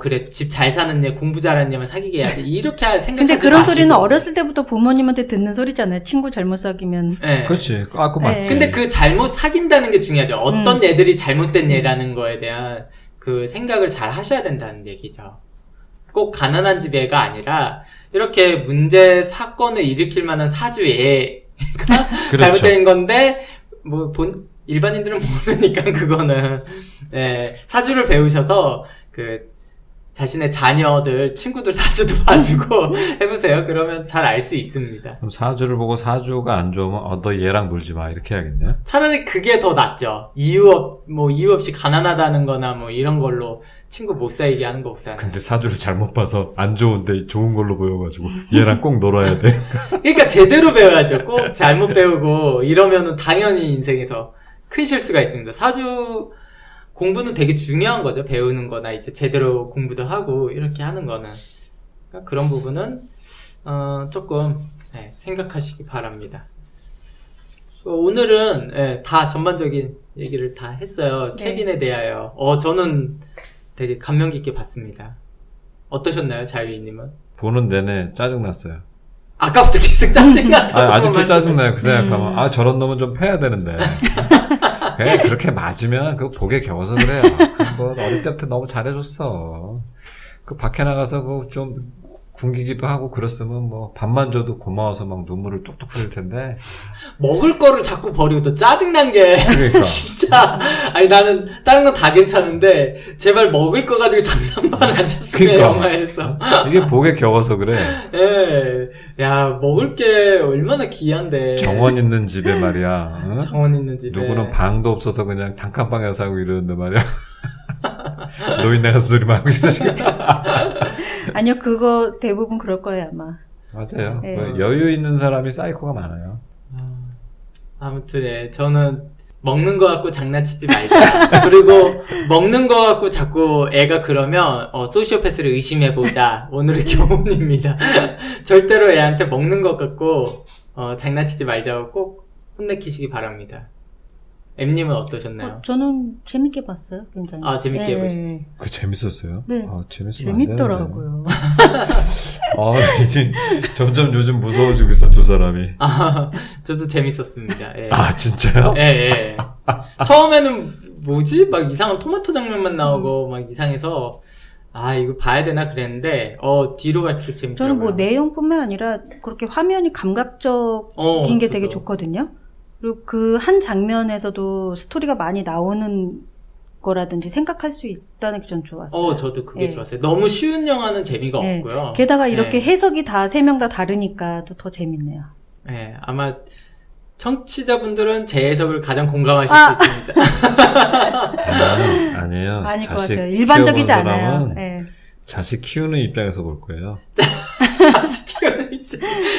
그래. 집 잘 사는 애, 공부 잘하는 애만 사귀게 해야 돼. 이렇게 생각하지 근데 그런 마시고. 소리는 어렸을 때부터 부모님한테 듣는 소리잖아요. 친구 잘못 사귀면. 네. 그렇지. 그 맞지. 근데 그 잘못 사귄다는 게 중요하죠. 어떤 애들이 잘못된 애라는 거에 대한 그 생각을 잘 하셔야 된다는 얘기죠. 꼭 가난한 집 애가 아니라 이렇게 문제 사건을 일으킬 만한 사주 애가 그렇죠. 잘못된 건데 뭐 일반인들은 모르니까 그거는 사주를 배우셔서 그 자신의 자녀들 친구들 사주도 봐주고 해보세요. 그러면 잘 알 수 있습니다. 그럼 사주를 보고 사주가 안 좋으면 너 얘랑 놀지 마 이렇게 해야겠네요. 차라리 그게 더 낫죠. 이유 없이 가난하다는 거나 뭐 이런 걸로 친구 못 사귀게 하는 것보다는. 근데 사주를 잘못 봐서 안 좋은데 좋은 걸로 보여가지고 얘랑 꼭 놀아야 돼. 그러니까 제대로 배워야죠. 꼭 잘못 배우고 이러면은 당연히 인생에서 큰 실수가 있습니다. 사주 공부는 되게 중요한 거죠. 배우는 거나 이제 제대로 공부도 하고 이렇게 하는 거는. 그러니까 그런 부분은 조금 생각하시기 바랍니다. 오늘은 다 전반적인 얘기를 다 했어요. 네. 케빈에 대하여. 저는 되게 감명 깊게 봤습니다. 어떠셨나요, 자유이님은? 보는 내내 짜증났어요. 아까부터 계속 짜증났다고 아직도 짜증나요. 그 생각하면 저런 놈은 좀 패야 되는데. 그렇게 맞으면 그거 보기에 겨워서 그래요. 뭐 어릴 때부터 너무 잘해줬어. 그 밖에 나가서 그 좀 굶기기도 하고 그랬으면 뭐 밥만 줘도 고마워서 막 눈물을 뚝뚝 흘릴 텐데. 먹을 거를 자꾸 버리고 또 짜증난 게 그러니까. 진짜 아니 나는 다른 건 다 괜찮은데 제발 먹을 거 가지고 장난만 안 쳤으면 그러니까. 영화에서 이게 보기에 겨워서 그래. 야 먹을 게 얼마나 귀한데 정원 있는 집에 말이야. 응? 정원 있는 집에 누구는 방도 없어서 그냥 단칸방에서 살고 이러는데 말이야. 노인네 가서 소리만 하고 있어 지금. 아니요, 그거 대부분 그럴 거예요, 아마. 맞아요. 네. 뭐 여유 있는 사람이 사이코가 많아요. 아무튼 저는 먹는 거 갖고 장난치지 말자. 그리고 먹는 거 갖고 자꾸 애가 그러면 소시오패스를 의심해보자. 오늘의 교훈입니다. 절대로 애한테 먹는 거 갖고 장난치지 말자고 꼭 혼내키시기 바랍니다. M님은 어떠셨나요? 저는 재밌게 봤어요, 굉장히. 재밌게 보셨어요. 그 재밌었어요? 네. 재밌으면 안 되는데. 재밌더라고요. 이제 점점 요즘 무서워지고 있어, 두 사람이. 저도 재밌었습니다. 예. 진짜요? 예. 처음에는 뭐지? 막 이상한 토마토 장면만 나오고 막 이상해서 이거 봐야 되나 그랬는데, 뒤로 갈수록 재밌더라고요. 저는 뭐 내용뿐만 아니라 그렇게 화면이 감각적인 게 되게 저도. 좋거든요. 그리고 그 한 장면에서도 스토리가 많이 나오는 거라든지 생각할 수 있다는 게 전 좋았어요. 저도 그게 네. 좋았어요. 너무 쉬운 영화는 재미가 네. 없고요. 게다가 이렇게 네. 해석이 다 3명 다 다르니까 또 더 재밌네요. 네, 아마 청취자분들은 제 해석을 가장 공감하실 수 있습니다. 아니에요. 아닐 것 자식 같아요. 일반적이지 키워본 않아요. 사람은 네. 자식 키우는 입장에서 볼 거예요.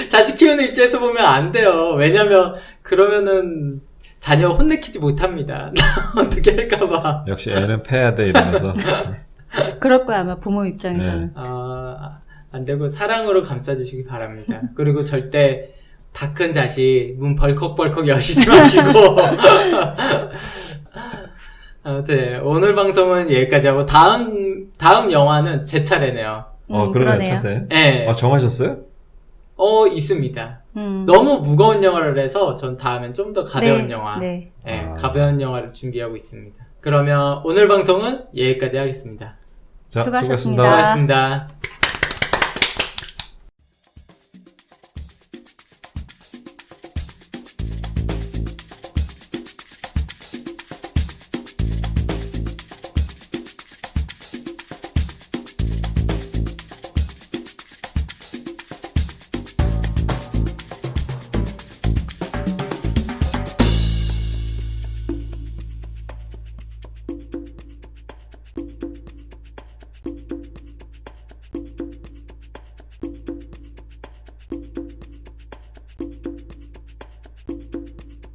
자식 키우는 입장에서 보면 안 돼요. 왜냐면 그러면은 자녀 혼내키지 못합니다. 어떻게 할까봐. 역시 애는 패야 돼 이러면서. 그럴 거야 아마 부모 입장에서는. 네. 안 되고 사랑으로 감싸주시기 바랍니다. 그리고 절대 다 큰 자식 문 벌컥벌컥 여시지 마시고. 아무튼 오늘 방송은 여기까지 하고 다음 영화는 제 차례네요. 그러면 그러네요. 차세요? 네. 정하셨어요? 있습니다. 음. 너무 무거운 영화를 해서 전 다음엔 좀 더 가벼운 네, 영화, 네. 가벼운 영화를 준비하고 있습니다. 그러면 오늘 방송은 여기까지 하겠습니다. 자, 수고하셨습니다. 수고하셨습니다.